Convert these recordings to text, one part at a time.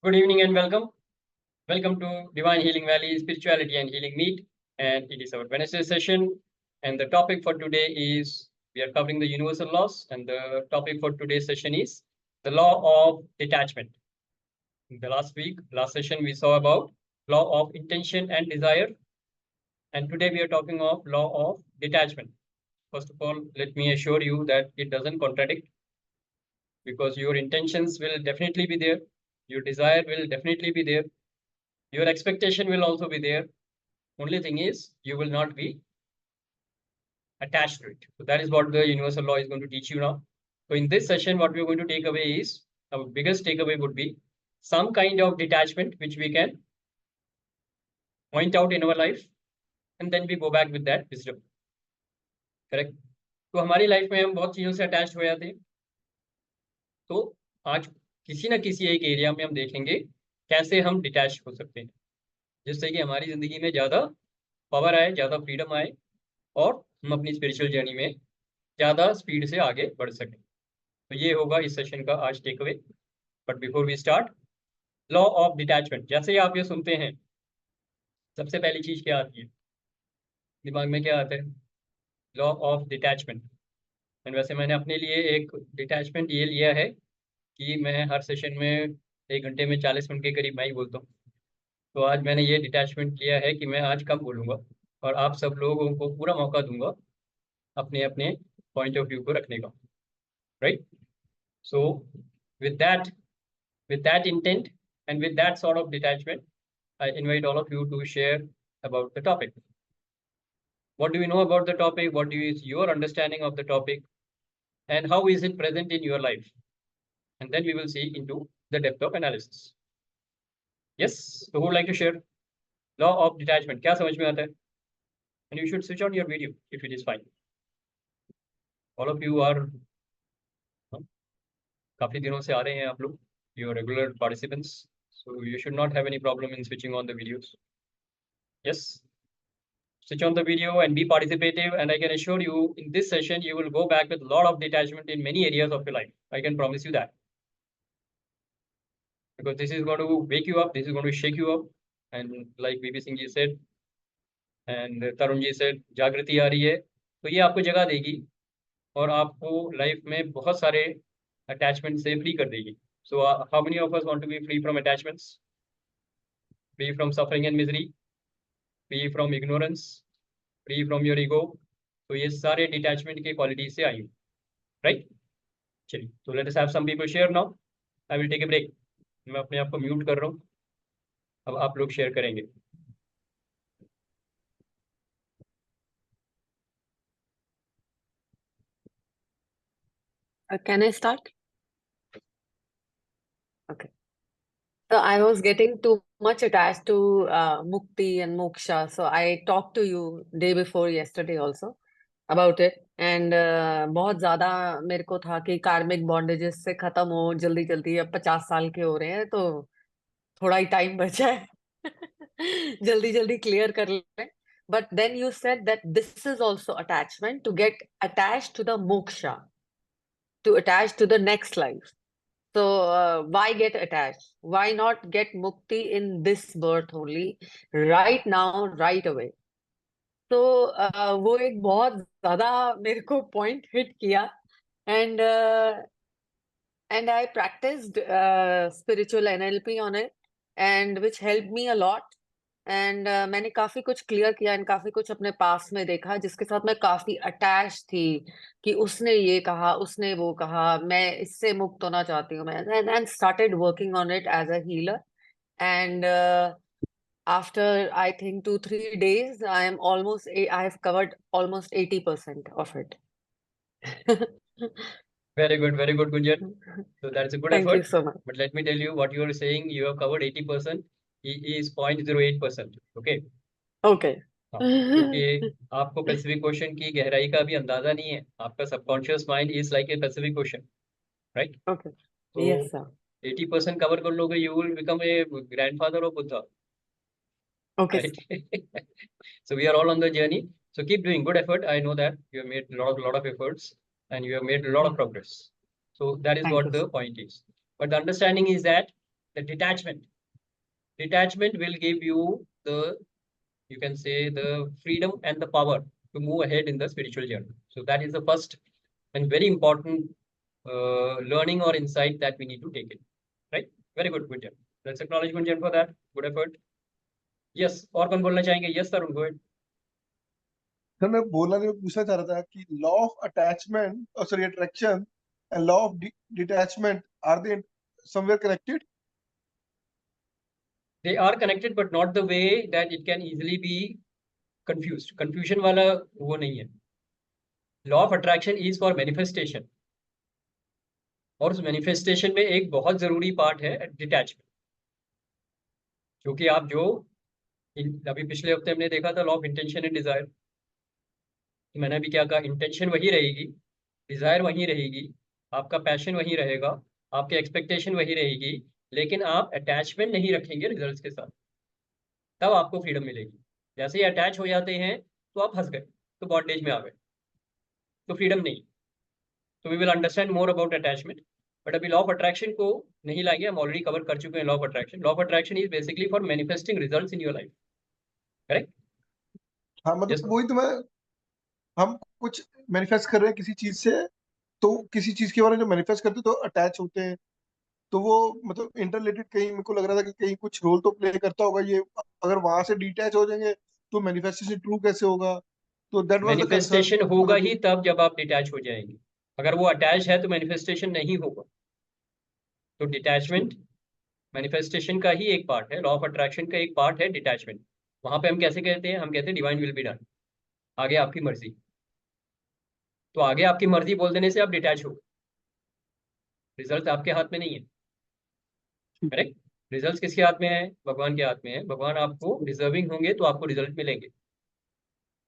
Good evening and welcome. Welcome to Divine Healing Valley Spirituality and Healing Meet. And it is our Wednesday session. And the topic for today is we are covering the universal laws. And the topic for today's session is the law of detachment. In the last session, we saw about law of intention and desire. And today we are talking of law of detachment. First of all, let me assure you that it doesn't contradict, because your intentions will definitely be there. Your desire will definitely be there. Your expectation will also be there. Only thing is, you will not be attached to it. So that is what the universal law is going to teach you now. So in this session, what we are going to take away is, our biggest takeaway would be some kind of detachment which we can point out in our life, and then we go back with that wisdom. Correct? तो हमारी life में हम बहुत चीजों से attach हो जाते हैं. तो आज किसी ना किसी एक एरिया में हम देखेंगे कैसे हम डिटैच हो सकते हैं, जिससे कि हमारी जिंदगी में ज्यादा पावर आए, ज्यादा फ्रीडम आए, और हम अपनी स्पिरिचुअल जर्नी में ज्यादा स्पीड से आगे बढ़ सकें. तो ये होगा इस सेशन का आज take away. But before we start, law of detachment, जैसे ही आप ये सुनते हैं, सबसे पहली चीज क्या आती है दिमाग में? क्या आता है? Law of detachment. एंड वैसे मैंने अपने लिए एक डिटैचमेंट ये लिया है कि मैं हर सेशन में 1 घंटे में 40 मिनट के करीब मैं ही बोलता हूँ. तो आज मैंने ये डिटैचमेंट लिया है कि मैं आज कम बोलूँगा और आप सब लोगों को पूरा मौका दूंगा अपने अपने पॉइंट ऑफ व्यू को रखने का. Right? So with that intent and with that sort of detachment, I invite all of you to share about the topic. What do you know about the topic? What is your understanding of the topic? And how is it present in your life? And then we will see into the depth of analysis. Yes, so who would like to share? Law of detachment, क्या समझ में आता है? And you should switch on your video if it is fine. All of you are काफी दिनों से आ रहे हैं आप लोग, you are regular participants, so you should not have any problem in switching on the videos. Yes, switch on the video and be participative, and I can assure you in this session you will go back with a lot of detachment in many areas of your life. I can promise you that, because this is going to wake you up, this is going to shake you up, and like VP Singh ji said and Tarun ji said, जागृति आ रही है तो ये आपको जगह देगी और आपको लाइफ में बहुत सारे अटैचमेंट से फ्री कर देगी. So how many of us want to be free from attachments, free from suffering and misery, free from ignorance, free from your ego? तो ये सारे डिटैचमेंट के क्वालिटी से आई. राइट? चलिए, तो let us have some people share now. I will take a break. मैं अपने आप को म्यूट कर रहा हूँ, अब आप लोग शेयर करेंगे. Can I start? Okay. So I was getting too much attached to Mukti and Moksha. So I talked to you day before yesterday also about it. And बहुत ज्यादा मेरे को था कि कार्मिक बॉन्डेजेस से खत्म हो जल्दी जल्दी. अब 50 साल के हो रहे हैं तो थोड़ा ही टाइम बचा है. जल्दी जल्दी क्लियर कर लें. But then you said that this is also attachment, to get attached to the moksha, to attach to the next life. So why get attached? Why not get mukti in this birth only, right now, right away? तो वो एक बहुत ज्यादा मेरे को point hit किया. And I practiced spiritual NLP on it, and which helped me a lot. And मैंने काफी कुछ क्लियर किया एंड काफी कुछ अपने पास में देखा जिसके साथ मैं काफी अटैच थी कि उसने ये कहा, उसने वो कहा, मैं इससे मुक्त होना चाहती हूँ. मैं and started working on it as a healer. And after I think 2-3 days, I have covered almost 80% of it. Very good, Gunjan. So that's a good Thank effort. you so much. But let me tell you, what you are saying, you have covered 80%. He is 0.08%. Okay. Okay. क्योंकि आपको Pacific question की गहराई का भी अंदाजा नहीं है. आपका subconscious mind is like a Pacific question. Right? Okay. Yes, sir. 80% cover कर लोगे, you will become a grandfather of Buddha. Okay. Right? So we are all on the journey. So keep doing good effort. I know that you have made a lot of efforts and you have made a lot of progress. So that is Thank what you, the sir. point is. But the understanding is that the detachment will give you the, you can say, the freedom and the power to move ahead in the spiritual journey. So that is the first and very important learning or insight that we need to take it, right? Very good, Gunjan. Let's acknowledge Gunjan for that. Good effort. Yes, और कौन बोलना चाहेंगे? Yes, Tarun, go ahead. Sir मैं बोलना नहीं, मैं पूछना चाह रहा था कि law of attachment sorry attraction and law of detachment are they somewhere connected? They are connected, but not the way that it can easily be confused. Confusion वाला वो नहीं है. Law of attraction is for manifestation. और उस manifestation में एक बहुत जरूरी पार्ट है डिटैचमेंट, क्योंकि आप जो अभी पिछले हफ्ते हमने देखा था law of intention and desire, मैंने अभी क्या कहा, इंटेंशन वही रहेगी, डिजायर वही रहेगी, आपका पैशन वही रहेगा, आपकी एक्सपेक्टेशन वही रहेगी, लेकिन आप अटैचमेंट नहीं रखेंगे रिजल्ट्स के साथ, तब आपको फ्रीडम मिलेगी। जैसे ही अटैच हो जाते हैं तो आप फंस गए, तो बॉन्डेज में आ गए, तो फ्रीडम नहीं। तो we will understand more about attachment, but अभी लॉ ऑफ अट्रैक्शन को नहीं लाएंगे, हम ऑलरेडी कवर कर चुके हैं law of attraction. Law of attraction is basically for manifesting results in your life, correct? हाँ मतलब वही तो मैं, हम कुछ मैनिफेस्ट कर रहे हैं किसी चीज से, तो किसी चीज के बारे में जो मैनिफेस्ट करते हैं तो अटैच होते हैं, तो वो मतलब इंटररिलेटेड, कहीं मेरे को लग रहा था कि कहीं कुछ रोल तो प्ले करता होगा ये। अगर वहां से डिटैच हो जाएंगे तो मैनिफेस्टेशन ट्रू कैसे होगा? तो that was the concern. Manifestation होगा ही तब जब आप डिटैच हो जाएंगे, अगर वो अटैच है तो मैनिफेस्टेशन नहीं होगा। तो डिटैचमेंट मैनिफेस्टेशन का ही एक पार्ट है, लॉ ऑफ अट्रैक्शन का एक पार्ट है डिटैचमेंट। वहां पे हम कैसे कहते हैं, हम कहते हैं डिवाइन विल बी डन, आगे आपकी मर्जी। तो आगे आपकी मर्जी बोल देने से आप डिटैच हो, रिजल्ट आपके हाथ में नहीं है, करेक्ट? रिजल्ट किसके हाथ में है? भगवान के हाथ में है। भगवान आपको डिजर्विंग होंगे तो आपको रिजल्ट मिलेंगे,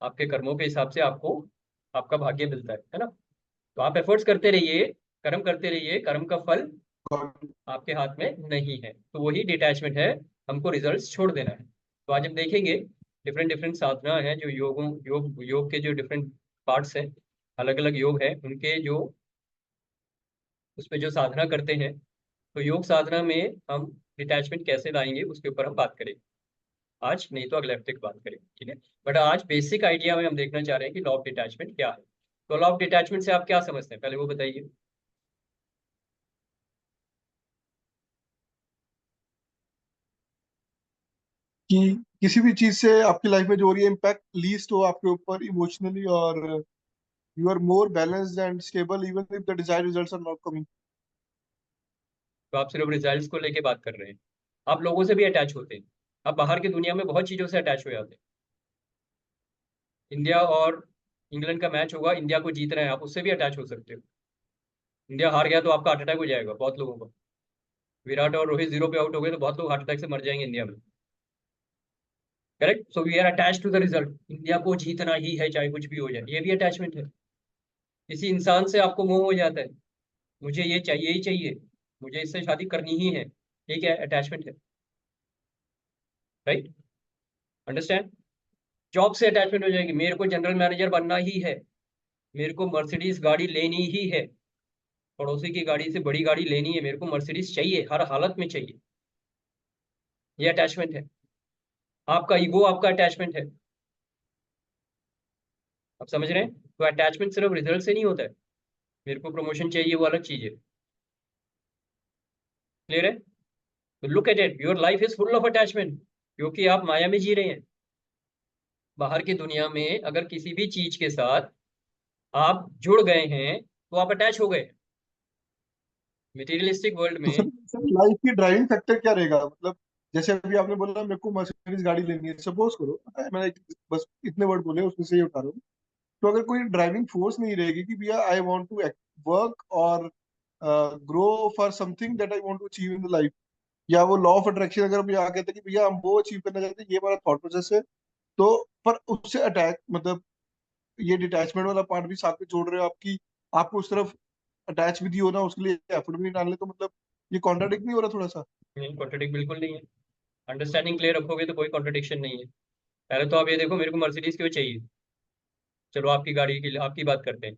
आपके कर्मों के हिसाब से आपको आपका भाग्य मिलता है ना? तो आप एफर्ट्स करते रहिए, कर्म करते रहिए, कर्म का फल आपके हाथ में नहीं है, तो वही डिटैचमेंट है, हमको रिजल्ट्स छोड़ देना है। तो आज हम देखेंगे डिफरेंट डिफरेंट साधना है, जो योग के जो डिफरेंट पार्ट्स हैं, अलग अलग योग है, उनके जो उसमें जो साधना करते हैं, तो योग साधना में हम डिटैचमेंट कैसे लाएंगे उसके ऊपर हम बात करेंगे आज, नहीं तो अगले हफ्ते की बात करेंगे, ठीक है? बट आज बेसिक आइडिया में हम देखना चाह रहे हैं कि लॉ ऑफ डिटैचमेंट क्या है। तो लॉ ऑफ डिटैचमेंट से आप क्या समझते हैं, पहले वो बताइए। कि किसी भी चीज से आपकी लाइफ में जो हो रही है इम्पैक्ट लीस्ट हो आपके ऊपर इमोशनली, और you are more balanced and stable even if the desired results are not coming. तो आप सिर्फ रिजल्ट्स को लेके बात कर रहे हैं, आप लोगों से भी अटैच होते हैं, आप बाहर की दुनिया में बहुत चीजों से अटैच हो जाते हैं। इंडिया और इंग्लैंड का मैच होगा, इंडिया को जीतना है, आप उससे भी अटैच हो सकते हो। इंडिया हार गया तो आपका हार्ट अटैक हो जाएगा बहुत लोगों को, विराट और रोहित 0 पे आउट हो गए तो बहुत लोग हार्ट अटैक से मर जाएंगे इंडिया में, correct? So we are attach to the result, India को जीतना ही है चाहे कुछ भी हो जाए, ये भी अटैचमेंट है। किसी इंसान से आपको मोह हो जाता है, मुझे ये चाहिए ही चाहिए, मुझे इससे शादी करनी ही है, ठीक है, अटैचमेंट है, राइट? अंडरस्टैंड? जॉब से अटैचमेंट हो जाएगी, मेरे को जनरल मैनेजर बनना ही है, मेरे को मर्सिडीज गाड़ी लेनी ही है, पड़ोसी की गाड़ी से बड़ी गाड़ी लेनी है, मेरे को मर्सिडीज चाहिए, हर हालत में चाहिए, ये अटैचमेंट है। आपका ईगो आपका अटैचमेंट है, आप समझ रहे हैं? तो अटैचमेंट सिर्फ रिजल्ट से नहीं होता है, मेरे को प्रमोशन चाहिए वो अलग चीज है, क्लियर है? तो look at it, your life is full of attachment, क्योंकि आप माया में जी रहे हैं। बाहर की दुनिया में अगर किसी भी चीज के साथ आप जुड़ गए हैं तो आप अटैच हो गए। मटेरियलिस्टिक वर्ल्ड तो में सर लाइफ की ड्राइविंग फैक्टर क्या रहेगा? मतलब जैसे अभी आपने बोला मेरे को मर्सिडीज गाड़ी लेनी है, सपोज करो, मैंने बस इतने वर्ड बोले उसमें से ये उठा रहा हूँ। तो अगर कोई ड्राइविंग फोर्स नहीं रहेगी कि भैया आई वांट टू वर्क और grow for something that I want to achieve in the life, या वो लॉ ऑफ अट्रैक्शन अगर हम यहाँ कहते हैं कि भैया हम वो अचीव करना चाहते हैं, ये हमारा थॉट प्रोसेस है, तो पर उससे अटैक मतलब ये डिटैचमेंट वाला पार्ट भी साथ में जोड़ रहे हो आपकी, आपको उस तरफ अटैच भी दी हो ना, उसके लिए एफर्ट भी नहीं डालने, तो मतलब ये कॉन्ट्राडिक्ट नहीं हो रहा थोड़ा सा? कॉन्ट्रडिक्ट बिल्कुल नहीं है, अंडरस्टैंडिंग क्लियर रखोगे तो कोई कॉन्ट्रडिक्शन नहीं है। पहले तो आप ये देखो, मेरे को मर्सिडीज क्यों चाहिए, चलो आपकी गाड़ी की आपकी बात करते हैं।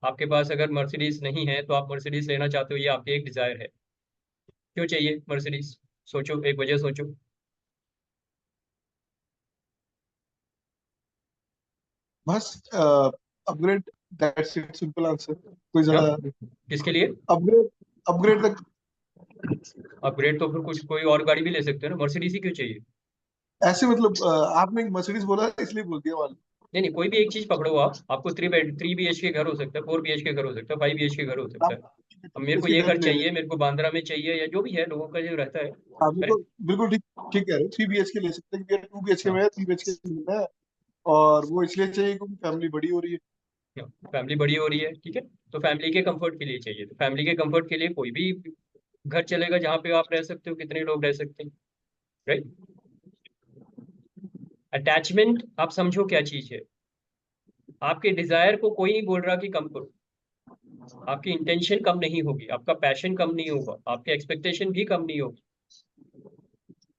आपके पास अगर मर्सिडीज नहीं है तो आप मर्सिडीज लेना चाहते हो, ये आपकी एक डिजायर है, क्यों चाहिए मर्सिडीज? सोचो, एक वजह सोचो। बस upgrade, that's it, simple answer, कोई क्या? ज्यादा। किसके लिए अपग्रेड, अपग्रेड तक। अपग्रेड? तो फिर कुछ कोई और गाड़ी भी ले सकते हो ना, मर्सिडीज ही क्यों चाहिए? ऐसे मतलब आपने मर्सिडीज बोला इसलिए बोल दिया वाली। नहीं नहीं, कोई भी एक चीज पकड़ो आप, आपको 3 BHK घर हो सकता है, 4 BHK घर हो सकता है, 5 BHK घर हो सकता है। आप अब मेरे को इसकी ये घर टेंथ ले चाहिए, लेते मेरे को बांद्रा में चाहिए, या जो भी है लोगों का जो रहता है। हैं। आप बिल्कुल करेक्ट। बिल्कुल ठीक, ठीक कह रहे हो, 3 BHK ले सकते हैं क्योंकि 2 BHK हाँ, में है, 3 BHK मिलना है। और वो इसलिए चाहिए क्योंकि फैमिली बड़ी हो रही है। फैमिली बड़ी हो रही है, ठीक है। तो फैमिली के कंफर्ट के लिए चाहिए, तो फैमिली के कंफर्ट के लिए कोई भी घर चलेगा जहाँ पे आप रह सकते हो, कितने लोग रह सकते हैं। राइट। अटैचमेंट आप समझो क्या चीज है। आपके डिजायर को कोई नहीं बोल रहा कि कम करो, आपकी इंटेंशन कम नहीं होगी, आपका पैशन कम नहीं होगा, आपके एक्सपेक्टेशन भी कम नहीं होगी।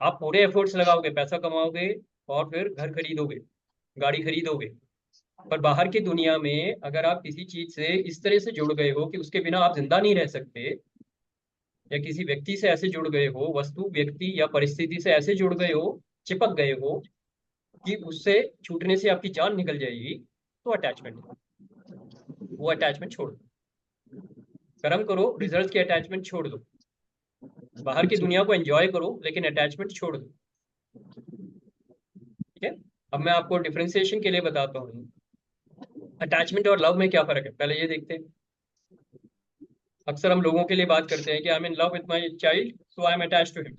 आप पूरे एफर्ट्स लगाओगे, पैसा कमाओगे, और फिर घर खरीदोगे, गाड़ी खरीदोगे। पर बाहर की दुनिया में अगर आप किसी चीज से इस तरह से जुड़ गए हो कि उसके बिना आप जिंदा नहीं रह सकते, या किसी व्यक्ति से ऐसे जुड़ गए हो, वस्तु व्यक्ति या परिस्थिति से ऐसे जुड़ गए हो, चिपक गए हो कि उससे छूटने से आपकी जान निकल जाएगी, तो अटैचमेंट। वो अटैचमेंट छोड़ दो। कर्म करो, रिजल्ट की अटैचमेंट छोड़ दो। बाहर की दुनिया को एंजॉय करो, लेकिन अटैचमेंट छोड़ दो। ठीक है। अब मैं आपको डिफरेंशिएशन के लिए बताता हूँ, अटैचमेंट और लव में क्या फर्क है, पहले ये देखते हैं। अक्सर हम लोगों के लिए बात करते हैं कि I am in love with my child, so I am attach to him.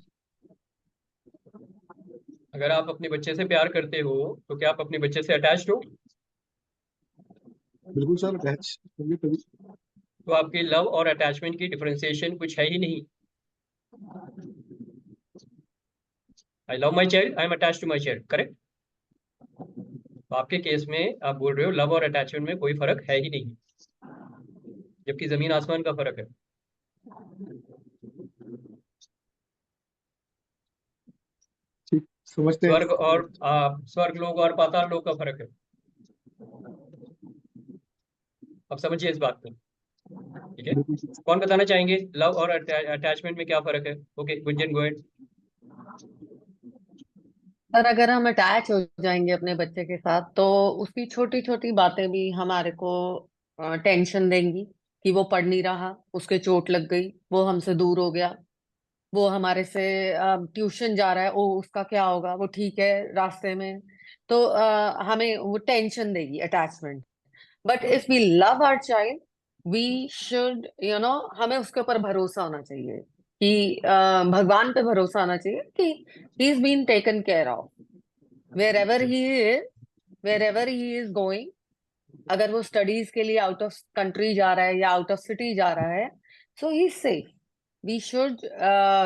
अगर आप अपने बच्चे से प्यार करते हो, तो क्या आप अपने बच्चे से अटैच्ड हो? बिल्कुल सर, अटैच होंगे तभी। तो आपके लव और अटैचमेंट की डिफरेंशिएशन कुछ है ही नहीं। I love my child, I am attach to my child, correct. तो आपके केस में आप बोल रहे हो लव और अटैचमेंट में कोई फर्क है ही नहीं, जबकि जमीन आसमान का फर्क है। ठीक, समझते हैं। स्वर्ग और स्वर्ग लोग और पाताल लोग का फर्क है। अब समझिए इस बात को। ठीक है। बिल्कुल ठीक। कौन बताना चाहेंगे लव और अटैचमेंट में क्या फर्क है? Okay, Gunjan go ahead. पर अगर हम अटैच हो जाएंगे अपने बच्चे के साथ तो उसकी छोटी छोटी बातें भी हमारे को टेंशन देंगी, कि वो पढ़ नहीं रहा, उसके चोट लग गई, वो हमसे दूर हो गया, वो हमारे से ट्यूशन जा रहा है, ओ उसका क्या होगा, वो ठीक है रास्ते में। तो हमें वो टेंशन देगी attachment. But if we love our child, we should हमें उसके ऊपर भरोसा होना चाहिए कि भगवान पे भरोसा होना चाहिए कि he is been taken care of where he is, wherever he is going. अगर वो स्टडीज के लिए आउट ऑफ कंट्री जा रहा है या आउट ऑफ सिटी जा रहा है, so he is safe. We should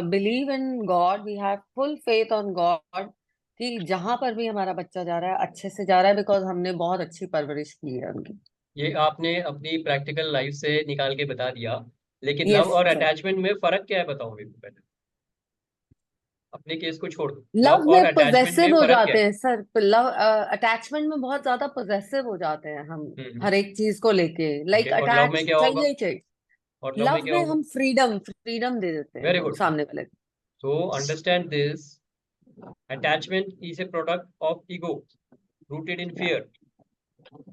believe in God, we have full faith on God कि जहां पर भी हमारा बच्चा जा रहा है अच्छे से जा रहा है, बिकॉज हमने बहुत अच्छी परवरिश की है उनकी। ये आपने अपनी प्रैक्टिकल लाइफ से निकाल के बता दिया, लेकिन लव यस और सर। अटैचमेंट में फर्क क्या है बताओ मेरे को पहले। अपने केस को छोड़ दो, लव लव और में अटैचमेंट में पोजेसिव हो फर्क क्या जाते है? हैं सर, लव अटैचमेंट में बहुत ज्यादा पोजेसिव हो जाते हैं हम, हर एक चीज को लेके, ओके, लाइक और लव में अटैच क्या होगा? चाहिए ही चाहिए। और लव में लव क्या में होगा? हम फ्रीडम फ्रीडम दे देते वेरी हैं गुड। सामने वाले को। So understand this, attachment is a product of ego rooted in fear.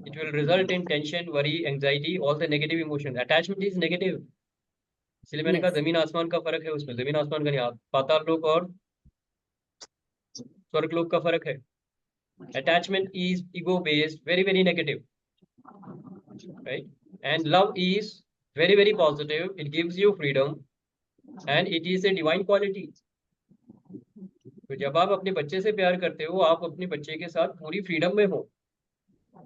It will result in tension, worry, anxiety, all the negative emotions. Attachment is negative. इसलिए मैंने कहा यस। जमीन आसमान का फर्क है उसमें, जमीन आसमान का नहीं, पाताल लोक और स्वर्ग लोक का फर्क है। Attachment is ego based, very very negative, right? And love is very very positive. It gives you freedom and it is a divine quality. तो जब आप अपने बच्चे से प्यार करते हो, आप अपने बच्चे के साथ पूरी फ्रीडम में हो।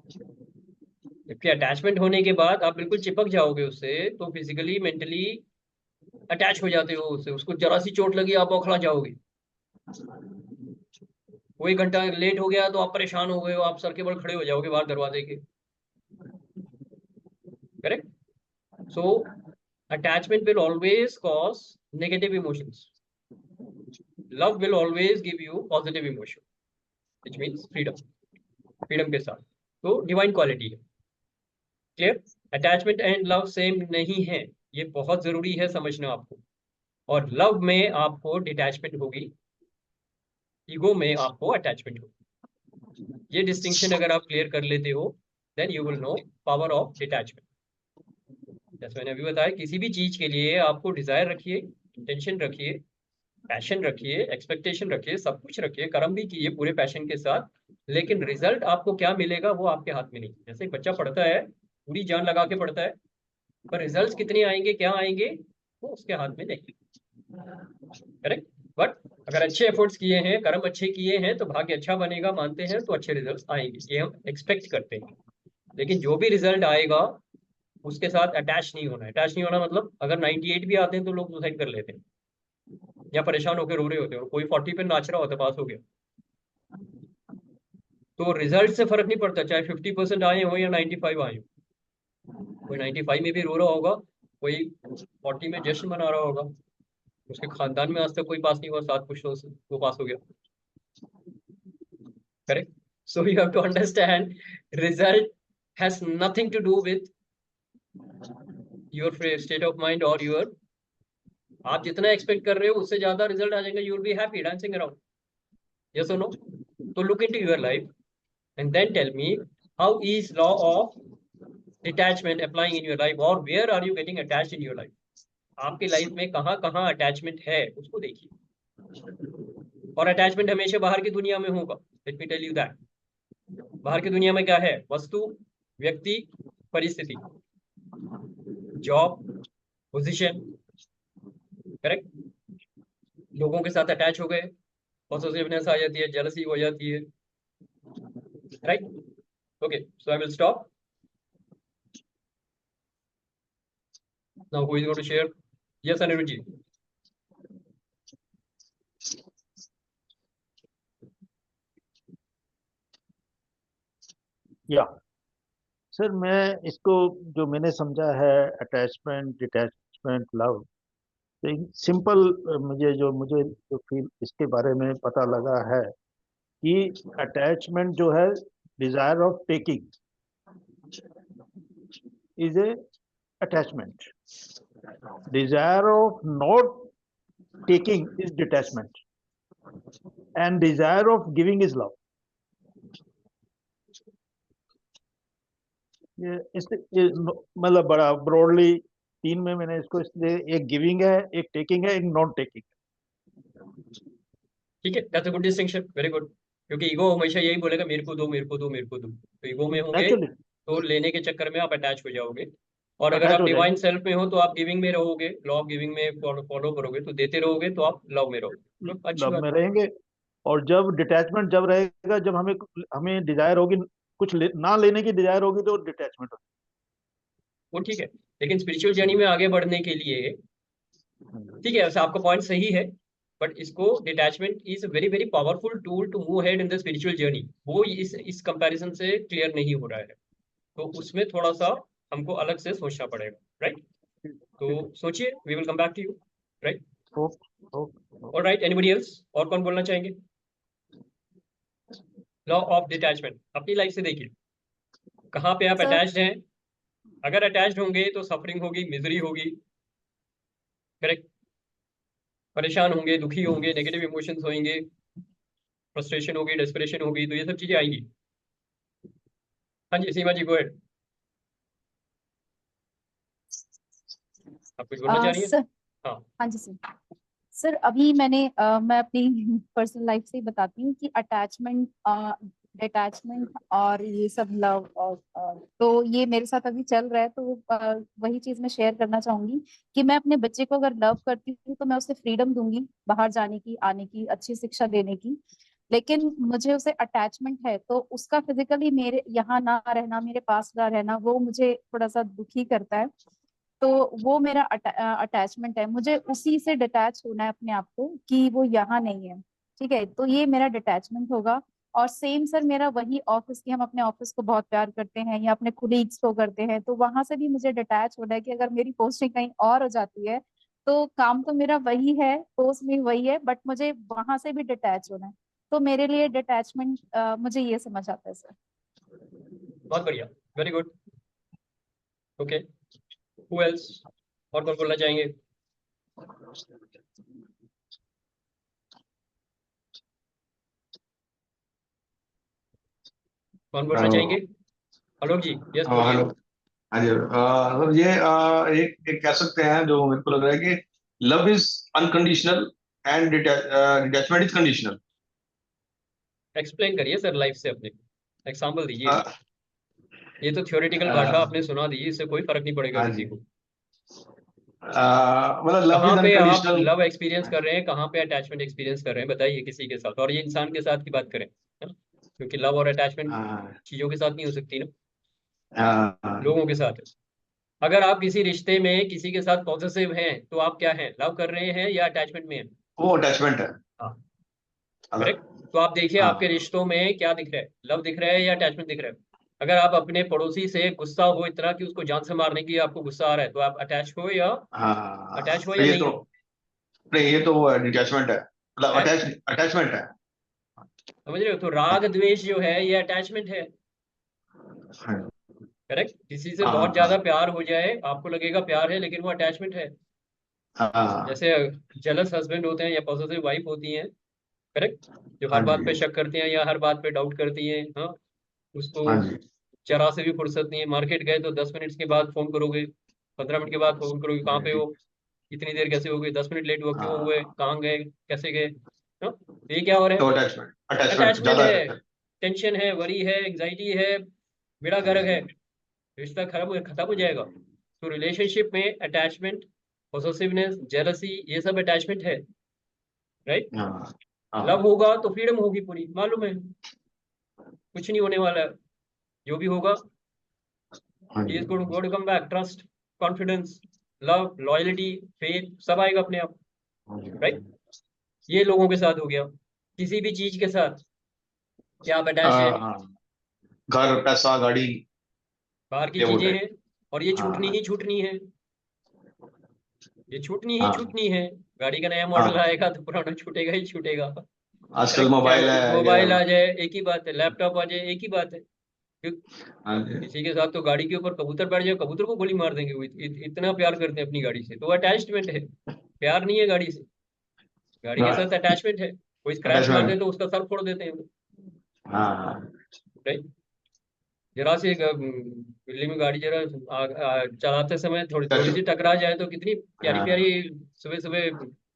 जबकि अटैचमेंट होने के बाद आप बिल्कुल चिपक जाओगे उससे, तो फिजिकली मेंटली अटैच हो जाते हो उससे, उसको जरा सी चोट लगी आप बौखला जाओगे। कोई घंटा लेट हो गया तो आप परेशान हो गए हो, आप सर के बल खड़े हो जाओगे बाहर दरवाजे के। Correct. So attachment will always cause negative emotions. Love will always give you positive emotion, which means freedom, freedom के साथ। तो डिवाइन क्वालिटी है। Clear? Attachment and love same नहीं है, ये बहुत जरूरी है समझना आपको। और लव में आपको डिटैचमेंट होगी, ईगो में आपको अटैचमेंट होगी। ये डिस्टिंक्शन अगर आप क्लियर कर लेते हो then you will know power of detachment. जैसे मैंने अभी बताया, किसी भी चीज के लिए आपको डिजायर रखिए, इंटेंशन रखिए, पैशन रखिए, एक्सपेक्टेशन रखिए, सब कुछ रखिए, कर्म भी कीजिए पूरे पैशन के साथ, लेकिन रिजल्ट आपको क्या मिलेगा वो आपके हाथ में नहीं। जैसे एक बच्चा पढ़ता है, पूरी जान लगा के पढ़ता है, पर रिजल्ट कितने आएंगे, क्या आएंगे, वो उसके हाथ में नहीं। करेक्ट। बट अगर अच्छे एफर्ट्स किए हैं, कर्म अच्छे किए हैं, तो भाग्य अच्छा बनेगा, मानते हैं, तो अच्छे रिजल्ट्स आएंगे, ये हम एक्सपेक्ट करते हैं। लेकिन जो भी रिजल्ट आएगा उसके साथ अटैच नहीं होना है। अटैच नहीं होना मतलब अगर 98 भी आते हैं तो लोग सुसाइड कर लेते हैं या परेशान होकर रो रहे होते हैं, और कोई 40 पे नाच रहा होता है, पास हो गया। तो रिजल्ट से फर्क नहीं पड़ता, चाहे 50% आए हो या 95 आए हो। कोई 95 में भी रो रहा होगा, कोई 40 में जश्न मना रहा होगा, उसके खानदान में आज तक कोई पास नहीं हुआ, 7 पुश्तों से वो पास हो गया। Correct. So you have to understand, result has nothing to do with your state of mind और योर, आप जितना एक्सपेक्ट कर रहे हो उससे ज्यादा रिजल्ट आ जाएगा, you will be happy dancing around. Yes और नो? तो look into your life and then tell me, how is law of detachment applying in your life, or where are you getting attached in your life? आपकी life में कहाँ कहाँ attachment है उसको देखिए। और अटैचमेंट हमेशा बाहर की दुनिया में होगा। Let me tell you that. बाहर की दुनिया में क्या है? वस्तु, व्यक्ति, परिस्थिति, जॉब, पोजीशन। करेक्ट। लोगों के साथ अटैच हो गए, पॉसेसिवनेस आ जाती है, जेलसी हो जाती है। Right. Okay, so I will stop now. Who is going to share? Yes, Anirudh ji. या सर, मैं इसको जो मैंने समझा है, अटैचमेंट, डिटैचमेंट, लव, तो सिंपल मुझे जो फील इसके बारे में पता लगा है कि अटैचमेंट जो है, desire of taking is a attachment, desire of not taking is detachment, and desire of giving is love. ये मतलब बड़ा ब्रॉडली तीन में मैंने इसको इसलिए, एक गिविंग है, एक टेकिंग है, एक नॉन टेकिंग। ठीक है, that's a good distinction, very good. क्योंकि ईगो हमेशा यही बोलेगा, मेरे को दो, मेरे को दो, मेरे को दो। तो ईगो में होंगे नेचुरली तो लेने के चक्कर में आप अटैच हो जाओगे, और अगर अटैच आप हो डिवाइन जाएंगे, सेल्फ में हो तो आप गिविंग में रहोगे, लॉ ऑफ गिविंग में फॉलो करोगे, तो देते रहोगे, तो आप लव में रहोगे। तो अच्छी लव बात में है। रहेंगे। और जब डिटैचमेंट जब रहेगा, जब हमें हमें डिजायर होगी, कुछ ना लेने की डिजायर होगी, तो डिटैचमेंट होगी। वो ठीक है, लेकिन स्पिरिचुअल जर्नी में आगे बढ़ने के लिए, ठीक है, वैसे आपका पॉइंट सही है, बट इसको detachment is a very very powerful tool to move head in the spiritual journey. वो इस कंपैरिजन से क्लियर नहीं हो रहा है, तो उसमें थोड़ा सा हमको अलग से सोचना पड़ेगा। राइट। तो सोचिए, we will come back to you. Right. Alright, anybody else? और कौन बोलना चाहेंगे? लॉ ऑफ डिटैचमेंट अपनी लाइफ से देखिए, कहाँ पे आप सर अटैच्ड हैं। अगर अटैच्ड होंगे तो सफरिंग होगी, मिजरी होगी। करेक्ट। परेशान होंगे, दुखी होंगे, नेगेटिव इमोशंस होंगे, फ्रस्ट्रेशन होगी, डेस्परेशन होगी, तो ये सब चीजें आएंगी। हाँ जी, सीमा जी, गो अहेड। आप कुछ बोलना चाह रही हैं? सर, हाँ। हाँ जी सर। सर अभी मैं अपनी पर्सनल लाइफ से ही बताती हूँ कि अटैचमेंट, डिटैचमेंट और ये सब लव, और तो ये मेरे साथ अभी चल रहा है। तो वही चीज मैं शेयर करना चाहूंगी कि मैं अपने बच्चे को अगर लव करती हूँ तो मैं उसे फ्रीडम दूंगी बाहर जाने की, आने की, अच्छी शिक्षा देने की। लेकिन मुझे उसे अटैचमेंट है तो उसका फिजिकली मेरे यहाँ ना रहना, मेरे पास ना रहना, वो मुझे थोड़ा सा दुखी करता है। तो वो मेरा अटैचमेंट है, मुझे उसी से डिटैच होना है अपने आप को कि वो यहाँ नहीं है। ठीक है, तो ये मेरा डिटैचमेंट होगा। और सेम सर मेरा वही ऑफिस की, हम अपने ऑफिस को बहुत प्यार करते हैं या अपने कुलीग्स को करते हैं, तो वहां से भी मुझे डिटैच होना है कि अगर मेरी पोस्टिंग कहीं और हो जाती है तो काम तो मेरा वही है, पोस्ट भी वही है, बट मुझे वहां से भी डिटैच होना है। तो मेरे लिए डिटैचमेंट मुझे ये समझ आता है सर। बहुत बढ़िया, very good. Okay, who else? और कौन बोलना चाहेंगे? कौन बोलना हेलो। चाहेंगे? आलोक जी, यस हाँ, बोलिए। हेलो। हाँ जी, सर ये एक एक कह सकते हैं जो मेरे को लग रहा है कि love is unconditional and detachment is conditional. Explain करिए सर, लाइफ से अपने एग्जाम्पल दीजिए। ये तो थ्योरेटिकल भाषा आपने सुना दी, इससे कोई फर्क नहीं पड़ेगा हाँ किसी जी, को। मतलब लव कहाँ इज पे आप अनकंडीशनल। लव एक्सपीरियंस कर रहे हैं, कहाँ पे अटैचमेंट एक्सपीरियंस कर रहे हैं, बताइए किसी के साथ, और ये इंसान के साथ की बात करें, है ना? क्योंकि लव और अटैचमेंट हाँ चीजों के साथ नहीं हो सकती ना, हाँ, लोगों के साथ है। अगर आप किसी रिश्ते में किसी के साथ पॉजिटिव हैं तो आप क्या हैं, लव कर रहे हैं या अटैचमेंट में हैं? वो अटैचमेंट है। हाँ, अगर करेक्ट। तो आप देखिए आपके हाँ रिश्तों में क्या दिख रहा है, लव दिख रहा है या अटैचमेंट दिख रहा है? अगर आप अपने पड़ोसी से गुस्सा हो इतना कि उसको जान से मारने की आपको गुस्सा आ रहा है, तो आप अटैच हो या हाँ, अटैच हो तो या ये नहीं तो हो? नहीं, ये तो वो है, डिटैचमेंट है, मतलब है, अटैचमेंट है। समझ रहे हो? तो राग द्वेष जो है ये अटैचमेंट है, हाँ करेक्ट। किसी से हाँ बहुत ज्यादा हाँ प्यार हो जाए, आपको लगेगा प्यार है, लेकिन वो अटैचमेंट है। हाँ जैसे जेलस हस्बैंड होते हैं या पॉसेसिव वाइफ होती हैं, करेक्ट, जो हाँ हर बात जी, पे शक करती हैं या हर बात पे डाउट करती हैं। हाँ, उसको हाँ जी, जरा से भी फुर्सत नहीं है, मार्केट गए तो 10 मिनट के बाद फोन करोगे, 15 मिनट के बाद फोन करोगे, कहाँ पे जी, हो, इतनी देर कैसे हो गई, 10 मिनट लेट हुआ, क्यों हुए, हाँ, कहाँ गए, कैसे गए? हाँ, तो ये क्या हो रहा तो है? अटैचमेंट अटैचमेंट अटैचमेंट ज्यादा है, है। टेंशन है, वरी है, एंग्जाइटी है, बेड़ा हाँ गर्क है, जी, रिश्ता खत्म हो जाएगा। तो रिलेशनशिप में अटैचमेंट, पॉसेसिवनेस, जेलसी, ये सब अटैचमेंट है, राइट। हाँ लव हाँ होगा तो फ्रीडम होगी पूरी, मालूम है कुछ नहीं होने वाला है, जो भी होगा हाँ ही जी, is going to come back, trust, confidence, love, loyalty, faith, सब आएगा अपने आप, हाँ जी, राइट। ये लोगों के साथ हो गया। किसी भी चीज के साथ क्या आप अटैच हैं? हाँ, घर, पैसा, गाड़ी, बाहर की ये चीजें बोलते हैं। हैं, और ये छूटनी हाँ ही छूटनी है, ये छूटनी ही हाँ छूटनी है। गाड़ी का नया मॉडल हाँ, आएगा तो पुराना छूटेगा ही छूटेगा, आजकल करेक्ट। मोबाइल चाहे है ये मोबाइल वो। आ जाए एक ही बात है, लैपटॉप आ जाए एक ही बात है। हाँ जी, किसी के साथ तो गाड़ी के ऊपर कबूतर बैठ जाए, कबूतर को गोली मार देंगे, वो इतना प्यार करते हैं अपनी गाड़ी से, तो अटैचमेंट है, प्यार नहीं है गाड़ी से, गाड़ी के साथ अटैचमेंट है। कोई स्क्रैच मार दे अटैचमेंट। तो उसका सर फोड़ देते हैं, हाँ राइट। जरा सी दिल्ली में गाड़ी जरा चलाते समय थोड़ी थोड़ी सी टकरा जाए तो कितनी प्यारी प्यारी हाँ, सुबह सुबह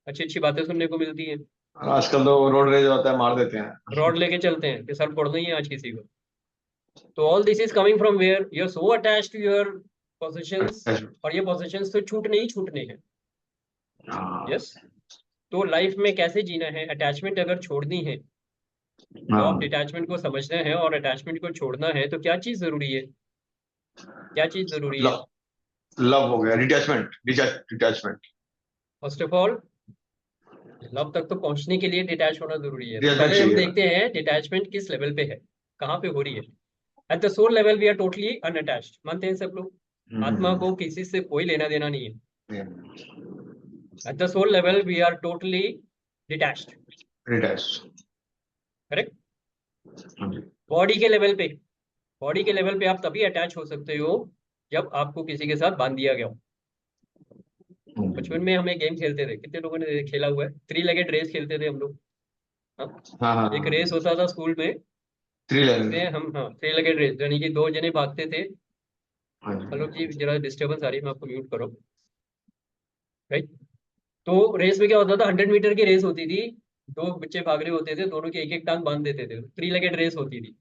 अच्छी अच्छी बातें सुनने को मिलती हैं। आजकल तो रोड रेज होता है, मार देते हैं। रॉड लेके चलते हैं कि सर फोड़ना ही है आज किसी को। तो all this is coming from where you are so attached to your possessions, Attachment। और ये पोजेशंस तो छूटने ही छूटने हैं। हाँ यस। तो लाइफ में कैसे जीना है, अटैचमेंट अगर छोड़नी है, लॉ ऑफ हाँ, डिटैचमेंट को समझना है और अटैचमेंट को छोड़ना है, तो क्या चीज जरूरी है, क्या चीज जरूरी है? लव लव हो गया, detachment detachment first of all, love तक तो पहुंचने के लिए डिटैच होना जरूरी है। तो डिटैचमेंट पहले हम चाहिए। देखते हैं डिटैचमेंट किस लेवल पे है, कहाँ पे हो रही है। At the soul level we are totally unattached, मानते हैं सब लोग, आत्मा को किसी से कोई लेना देना नहीं है। At the soul level we are totally detached, detach. Correct. Body के लेवल पे, बॉडी के लेवल पे आप तभी अटैच हो सकते हो जब आपको किसी के साथ बांध दिया गया हो। बचपन में हमें गेम खेलते थे, कितने लोगों ने खेला हुआ है, 3 लेगेड रेस खेलते थे हम लोग। हाँ, हाँ हाँ एक हाँ, रेस होता था स्कूल में, थ्री लाइन। उसमें हम, हाँ, 3 लेगेड रेस, यानी कि 2 जने भागते थे। हाँ हेलो जी, जी, जरा डिस्टर्बेंस आ रही है, मैं आपको म्यूट करो, राइट। तो रेस में क्या होता था, 100 मीटर की रेस होती थी, 2 बच्चे भाग रहे होते थे, दोनों की एक एक टांग बांध देते थे, 3 लेगेड रेस होती थी।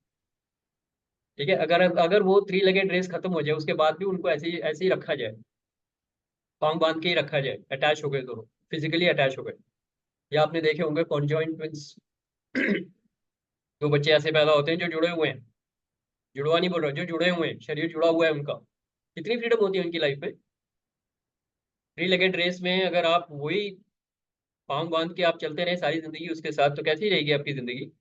ठीक है, अगर अगर वो 3 लेगेड रेस खत्म हो जाए उसके बाद भी उनको ऐसे ही रखा जाए, पांव बांध के ही रखा जाए, अटैच हो गए दोनों, फिजिकली अटैच हो गए। या आपने देखे होंगे कॉन्जॉइंट ट्विंस, 2 बच्चे ऐसे पैदा होते हैं जो जुड़े हुए हैं, जुड़वा नहीं बोल रहा, जो जुड़े हुए हैं, शरीर जुड़ा हुआ है उनका, कितनी फ्रीडम होती है उनकी लाइफ में। 3 लेगेड रेस में अगर आप वही पांव बांध के आप चलते रहे सारी जिंदगी उसके साथ, तो कैसी रहेगी आपकी जिंदगी?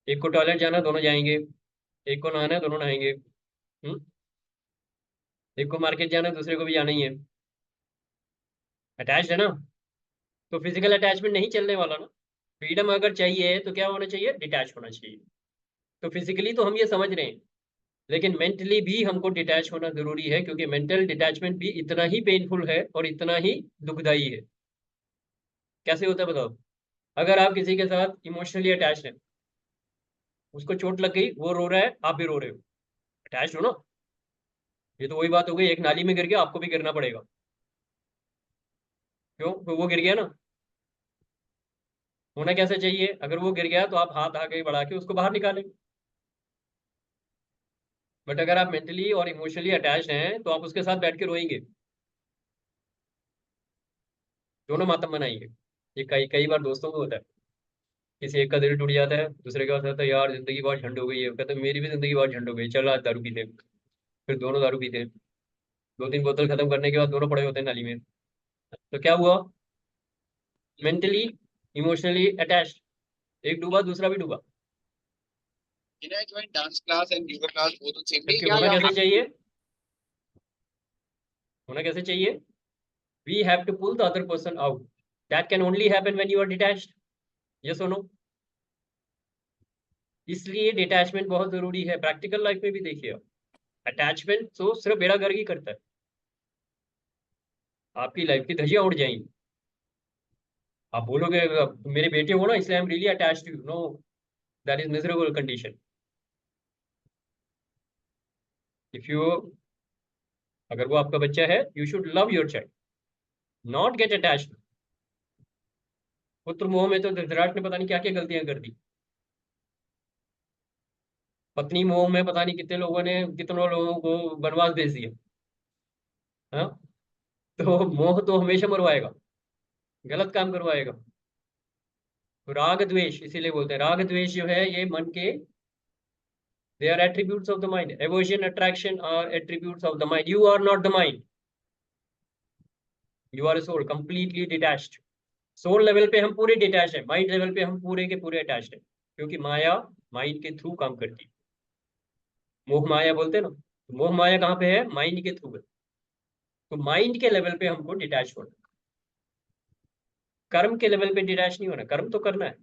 एक को टॉयलेट जाना दोनों जाएंगे, एक को नहाना है दोनों नहाएंगे, एक को मार्केट जाना दूसरे को भी जाना ही है, अटैच है ना। तो फिजिकल अटैचमेंट नहीं चलने वाला ना। फ्रीडम अगर चाहिए तो क्या होना चाहिए, डिटैच होना चाहिए। तो फिजिकली तो हम ये समझ रहे हैं, लेकिन मेंटली भी हमको डिटैच होना जरूरी है, क्योंकि मेंटल डिटैचमेंट भी इतना ही पेनफुल है और इतना ही दुखदाई है। कैसे होता है बताओ? अगर आप किसी के साथ इमोशनली अटैच हैं, उसको चोट लग गई, वो रो रहा है, आप भी रो रहे हो, अटैच हो ना। ये तो वही बात हो गई, एक नाली में गिर गया, आपको भी गिरना पड़ेगा। क्यों? तो वो गिर गया ना। होना कैसे चाहिए? अगर वो गिर गया तो आप हाथ आगे बढ़ा के उसको बाहर निकालें। बट अगर आप मेंटली और इमोशनली अटैच हैं तो आप उसके साथ बैठ के रोएंगे, दोनों मातम बनाएंगे। ये कई कई बार दोस्तों को होता है, किसी एक का दिल टूट जाता है, दूसरे का होता है यार जिंदगी बहुत झंड हो गई है, कहते हैं मेरी भी जिंदगी बहुत झंड हो गई, चल आज दारू पीते हैं। फिर दोनों दारू पीते हैं, 2-3 बोतल खत्म करने के बाद दोनों पड़े होते हैं नाली में। तो क्या हुआ? मेंटली इमोशनली अटैच्ड, एक डूबा दूसरा भी डूबा। Can I join dance class and yoga class both on same day? जबकि होना कैसे चाहिए? होना कैसे चाहिए? We have to pull the other person out. That can only happen when you are detached. Yes or no? इसलिए detachment बहुत जरूरी है। प्रैक्टिकल लाइफ में भी देखिए, अटैचमेंट तो सिर्फ बेड़ागर्क ही करता है, आपकी लाइफ की धज्जियां उड़ जाएंगी। आप बोलोगे मेरे बेटे हो ना इसलिए I am really attached to you, no, that is miserable condition. If you, अगर वो आपका बच्चा है, you should love your child, not get attached. पुत्र मोह में तो धृतराष्ट्र ने पता नहीं क्या क्या गलतियां कर दी। पत्नी मोह में पता नहीं कितनों लोगों को वनवास भेज दिया। हाँ, तो मोह तो हमेशा मरवाएगा, गलत काम करवाएगा। तो राग द्वेष, इसीलिए बोलते हैं राग द्वेष जो है ये मन के, they are attributes of the mind. Aversion, attraction are attributes of the mind. You are not the mind, you are a soul, completely detached. Soul level पे हम पूरे डिटैच है, माइंड लेवल पे हम पूरे के पूरे अटैच्ड है, क्योंकि माया माइंड के थ्रू काम करती है। मोह माया बोलते हैं ना, तो मोह माया कहाँ पे है? माइंड के थ्रू है। तो माइंड के लेवल पे हमको डिटैच होना, कर्म के लेवल पे डिटैच नहीं होना। कर्म तो करना है,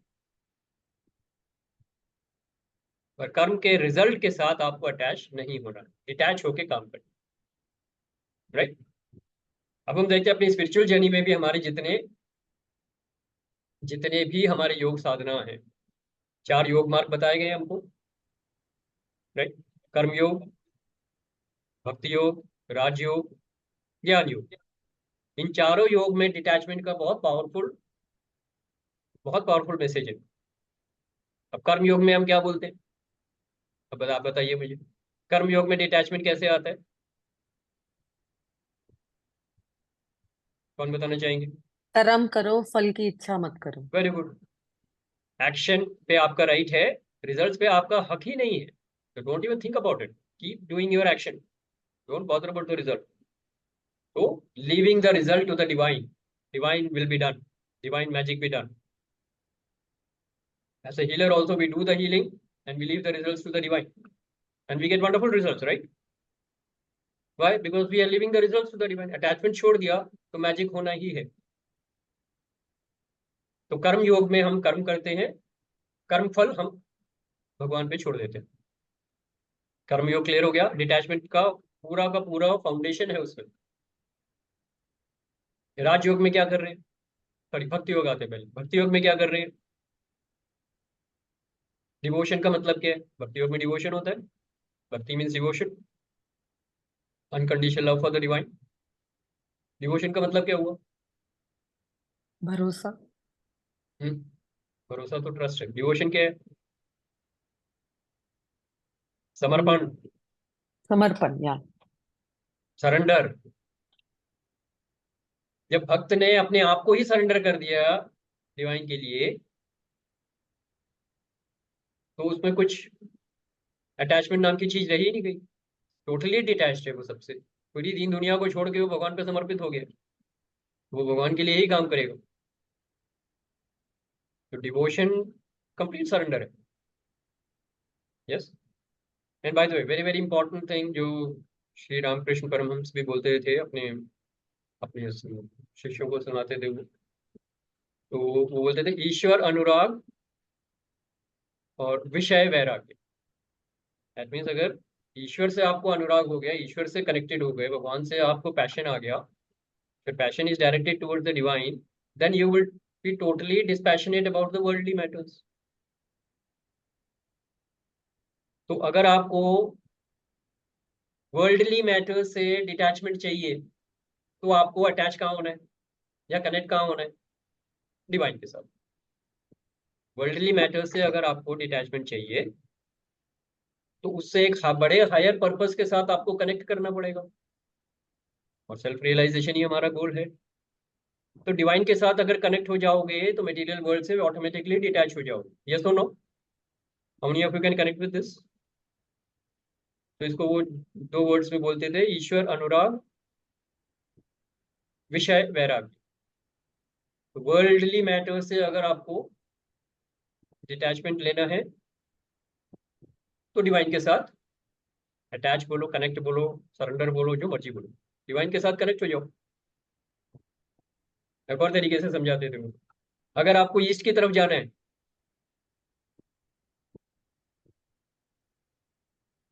पर कर्म के रिजल्ट के साथ आपको अटैच नहीं होना, डिटैच होके काम करना, राइट। अब हम देखते हैं अपनी स्पिरिचुअल जर्नी में भी हमारे जितने जितने भी हमारे योग साधना है, 4 योग मार्ग बताए गए हमको, राइट। कर्म योग, भक्ति योग, राजयोग, ज्ञान योग। इन चारों योग में डिटैचमेंट का बहुत पावरफुल मैसेज है। अब कर्म योग में हम क्या बोलते हैं? अब आप बताइए मुझे, कर्म योग में डिटैचमेंट कैसे आता है? कौन बताना चाहेंगे? कर्म करो, फल की इच्छा मत करो। Very good. एक्शन पे आपका राइट है, रिजल्ट्स पे आपका हक ही नहीं है, तो don't even think about it, keep doing your action, don't bother about the result. तो leaving the result to the divine, divine will be done, divine magic be done. As a healer also we do the healing and we leave the results to the divine and we get wonderful results, right? Why? Because we are leaving the results to the divine. Attachment छोड़ दिया तो magic होना ही है। तो कर्म योग में हम कर्म करते हैं, कर्म फल हम भगवान पे छोड़ देते हैं। कर्म योग क्लियर हो गया, डिटैचमेंट का पूरा फाउंडेशन है उसमें। राजयोग में क्या कर रहे हैं? सॉरी, भक्ति योग आते हैं पहले। भक्ति योग में क्या कर रहे हैं? डिवोशन का मतलब क्या है? भक्ति योग में डिवोशन होता है, भक्ति means devotion, unconditional love for the divine. Devotion का मतलब क्या हुआ? भरोसा। भरोसा तो ट्रस्ट है। डिवोशन क्या है? समर्पण, समर्पण, या सरेंडर। जब भक्त ने अपने आप को ही सरेंडर कर दिया डिवाइन के लिए, तो उसमें कुछ अटैचमेंट नाम की चीज रही नहीं गई, टोटली डिटैच्ड है वो सबसे। पूरी दीन दुनिया को छोड़ के वो भगवान पे समर्पित हो गया, वो भगवान के लिए ही काम करेगा। तो डिवोशन कंप्लीट सरेंडर है। Yes, and by the way very very important thing जो श्री रामकृष्ण परमहंस भी बोलते थे, अपने अपने शिष्यों को सुनाते थे वो, तो वो बोलते थे ईश्वर अनुराग और विषय वैराग्य। दैट मीन्स अगर ईश्वर से आपको अनुराग हो गया, ईश्वर से कनेक्टेड हो गए, भगवान से आपको पैशन आ गया, फिर passion is directed towards the divine, then you will be totally dispassionate about the worldly matters. तो अगर आपको वर्ल्डली मैटर्स से डिटैचमेंट चाहिए तो आपको अटैच कहाँ होना है या कनेक्ट कहाँ होना है? डिवाइन के साथ। वर्ल्डली मैटर्स से अगर आपको डिटैचमेंट चाहिए तो उससे एक बड़े हायर पर्पस के साथ आपको कनेक्ट करना पड़ेगा, और सेल्फ रियलाइजेशन ही हमारा गोल है। तो डिवाइन के साथ अगर कनेक्ट हो जाओगे तो मटेरियल वर्ल्ड से ऑटोमेटिकली डिटैच हो जाओगे। यस और no? How many of you can connect with this? तो इसको वो दो वर्ड्स में बोलते थे, ईश्वर अनुराग, विषय वैराग्य। तो वर्ल्डली मैटर से अगर आपको डिटैचमेंट लेना है तो डिवाइन के साथ अटैच बोलो, कनेक्ट बोलो, सरेंडर बोलो, जो मर्जी बोलो, डिवाइन के साथ कनेक्ट हो जाओ। एक और तरीके से समझाते थे वो, अगर आपको ईस्ट की तरफ जाना है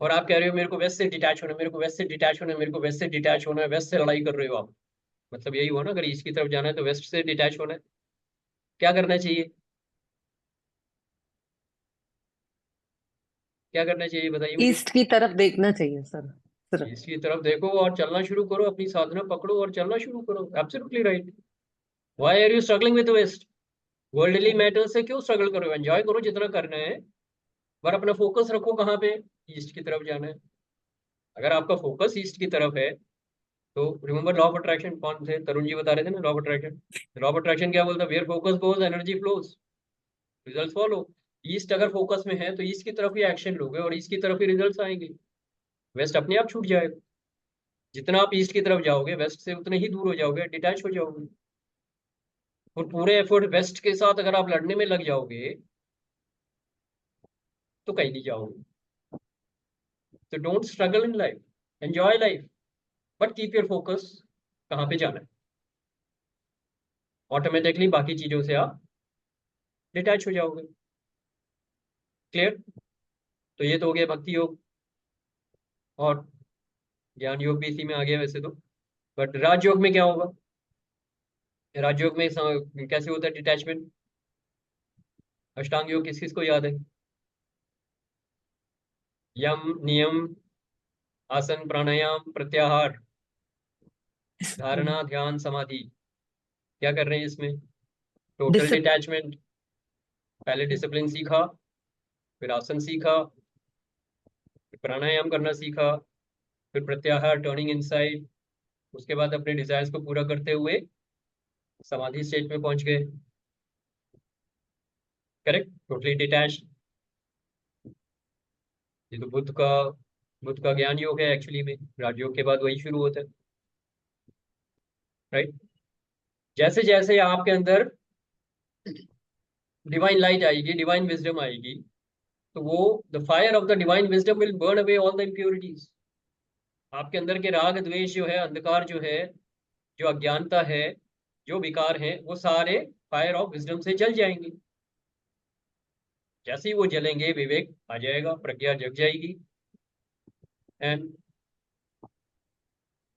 और आप कह रहे हो मेरे को वेस्ट से डिटैच होना है, मेरे को वेस्ट से डिटैच होना है, मेरे को वेस्ट से डिटैच होना है, वेस्ट से लड़ाई कर रहे हो आप, मतलब यही हुआ ना। अगर ईस्ट की तरफ जाना है तो वेस्ट से डिटैच होना है, क्या करना चाहिए? क्या करना चाहिए बताइए मुझे। ईस्ट की तरफ देखना चाहिए सर, सिर्फ। ईस्ट की तरफ देखो और चलना शुरू करो, अपनी साधना पकड़ो और चलना शुरू करो। Absolutely right. Why are you struggling with waste? Worldly matter से क्यों स्ट्रगल करो? एंजॉय करो जितना करना है, पर अपना फोकस रखो कहाँ पे? ईस्ट की तरफ जाना है। अगर आपका फोकस ईस्ट की तरफ है तो रिमेंबर लॉ ऑफ अट्रैक्शन, कौन थे? तरुण जी बता रहे थे ना law of attraction. Law of attraction क्या बोलता है? Where focus goes energy flows, results follow. ईस्ट अगर फोकस में है तो ईस्ट की तरफ ही एक्शन लोगे और ईस्ट की तरफ ही रिजल्ट्स आएंगे। वेस्ट अपने आप छूट जाएगा। जितना आप ईस्ट की तरफ जाओगे वेस्ट से उतने ही दूर हो जाओगे, डिटैच हो जाओगे। और पूरे एफर्ट वेस्ट के साथ अगर आप लड़ने में लग जाओगे तो कहीं नहीं जाओगे। तो don't struggle in life, enjoy life, but keep your focus कहाँ पे जाना है। ऑटोमेटिकली बाकी चीजों से आप डिटैच हो जाओगे। क्लियर? तो ये तो हो गया भक्ति योग, और ज्ञान योग भी इसी में आ गया वैसे तो। बट राजयोग में क्या होगा? राजयोग में कैसे होता है डिटैचमेंट? अष्टांग योग किस किस को याद है? यम, नियम, आसन, प्राणायाम, प्रत्याहार, धारणा, ध्यान, समाधि। क्या कर रहे हैं इसमें? Total detachment. पहले डिसिप्लिन सीखा, फिर आसन सीखा, फिर प्राणायाम करना सीखा, फिर प्रत्याहार, टर्निंग इनसाइड, उसके बाद अपने डिजायर्स को पूरा करते हुए समाधि स्टेट में पहुंच गए। करेक्ट? Totally detach. ये तो बुद्ध का ज्ञान योग है एक्चुअली में। राजयोग के बाद वही शुरू होता है, राइट? जैसे जैसे आपके अंदर डिवाइन लाइट आएगी, डिवाइन विजडम आएगी, तो वो the fire of the divine wisdom will burn away all the impurities. आपके अंदर के राग द्वेष जो है, अंधकार जो है, जो अज्ञानता है, जो विकार है, वो सारे फायर ऑफ विजडम से जल जाएंगे। जैसे ही वो जलेंगे विवेक आ जाएगा, प्रज्ञा जग जाएगी, and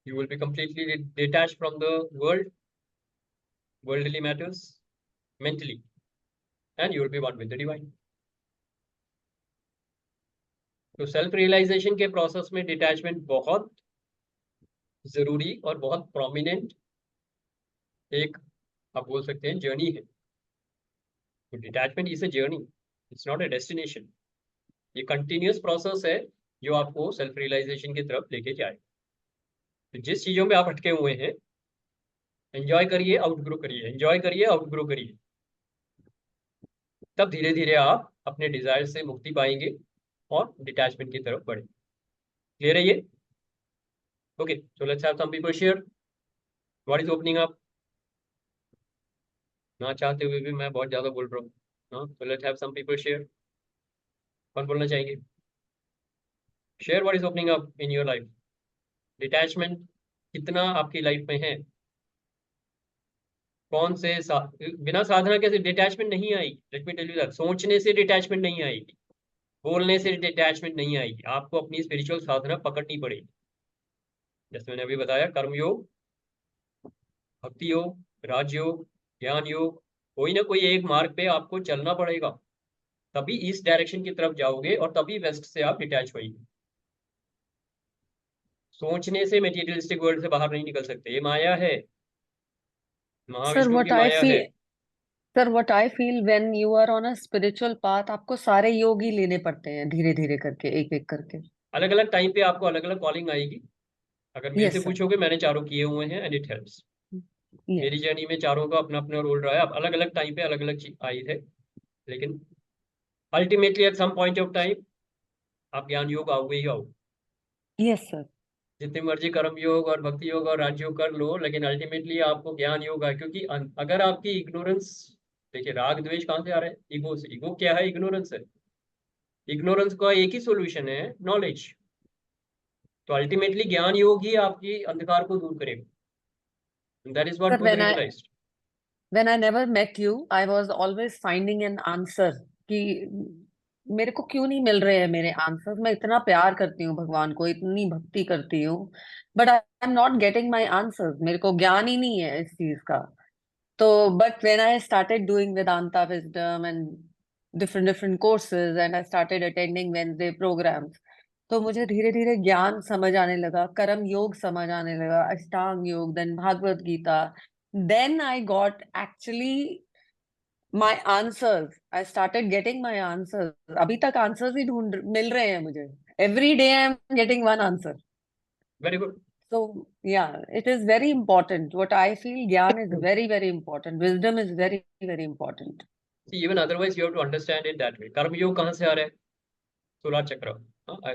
you will be completely detached from the world, worldly matters, mentally, and you will be one with the divine. तो सेल्फ रियलाइजेशन के प्रोसेस में डिटैचमेंट बहुत जरूरी और बहुत प्रोमिनेंट एक, आप बोल सकते हैं, जर्नी है। तो detachment is a journey, it's not a destination. ये कंटिन्यूअस प्रोसेस है जो आपको सेल्फ रियलाइजेशन की तरफ लेके जाए। तो जिस चीजों में आप अटके हुए हैं, एंजॉय करिए, आउटग्रो करिए, एंजॉय करिए, आउटग्रो करिए, तब धीरे धीरे आप अपने डिजायर से मुक्ति पाएंगे और डिटैचमेंट की तरफ बढ़े। क्लियर है ये? Okay, so let's have some people share what is opening up. ना चाहते हुए भी मैं बहुत ज्यादा बोल रहा हूँ। हाँ, so let's have some people share. कौन बोलना चाहेंगे? Share what is opening up in your life. Detachment कितना आपकी लाइफ में है? कौन से बिना साधना के डिटैचमेंट नहीं आएगी। Let me tell you that, सोचने से डिटैचमेंट नहीं आएगी। बोलने से डिटैचमेंट नहीं आएगी, आपको अपनी स्पिरिचुअल साधना पकड़नी पड़ेगी। जैसे मैंने अभी बताया, कर्मयोग, भक्ति योग, राजयोग, ज्ञान योग, कोई ना कोई एक मार्ग पे आपको चलना पड़ेगा, तभी इस डायरेक्शन की तरफ जाओगे और तभी वेस्ट से आप डिटैच होइए। सोचने से मेटीरियलिस्टिक वर्ल्ड से बाहर नहीं निकल सकते, ये माया है, Sir, महाविष्णु what की I माया है। feel, sir, what I feel when you are on a spiritual path, आपको सारे योग ही लेने पड़ते हैं धीरे धीरे करके, एक एक करके। अलग अलग टाइम पे आपको अलग अलग कॉलिंग आएगी। अगर मेरे से Yes, sir. पूछोगे, मैंने चारों किए हुए हैं एंड इट हेल्प्स। Yes. मेरी जर्नी में चारों का अपना अपना रोल रहा है। अब अलग अलग टाइम पे अलग अलग चीज आई है, लेकिन ultimately at some point of time आप ज्ञान योग आओगे ही आओगे। Yes, sir. जितने मर्जी कर्म योग और भक्ति योग और राजयोग कर लो, लेकिन अल्टीमेटली आपको ज्ञान योग है। क्योंकि अगर आपकी इग्नोरेंस, देखिए राग द्वेष कहाँ से आ रहा है? ईगो से। ईगो क्या है? इग्नोरेंस है। इग्नोरेंस का एक ही सॉल्यूशन है, नॉलेज। तो अल्टीमेटली ज्ञान योग ही आपकी अंधकार को दूर करेगा। That is what Sir, Buddha realised. when I never met you, I was always finding an answer कि मेरे को क्यों नहीं मिल रहे हैं मेरे आंसर्स। मैं इतना प्यार करती हूँ भगवान को, इतनी भक्ति करती हूँ, but I am not getting my answers. मेरे को ज्ञान ही नहीं है इस चीज का। तो but when I started doing Vedanta wisdom and different different courses and I started attending Wednesday programmes, तो मुझे धीरे धीरे ज्ञान समझ आने लगा, कर्म योग समझ आने लगा, Ashtanga Yoga, then Bhagavad Gita, then I got actually my answers. I started getting my answers. अभी तक answers ही ढूंढ मिल रहे हैं मुझे। Every day I am getting one answer. Very good. So yeah, it is very important. What I feel, ज्ञान is very very important. Wisdom is very very important. See, even otherwise you have to understand it that way. कर्म योग कहाँ से आ रहा है? Solar चक्र।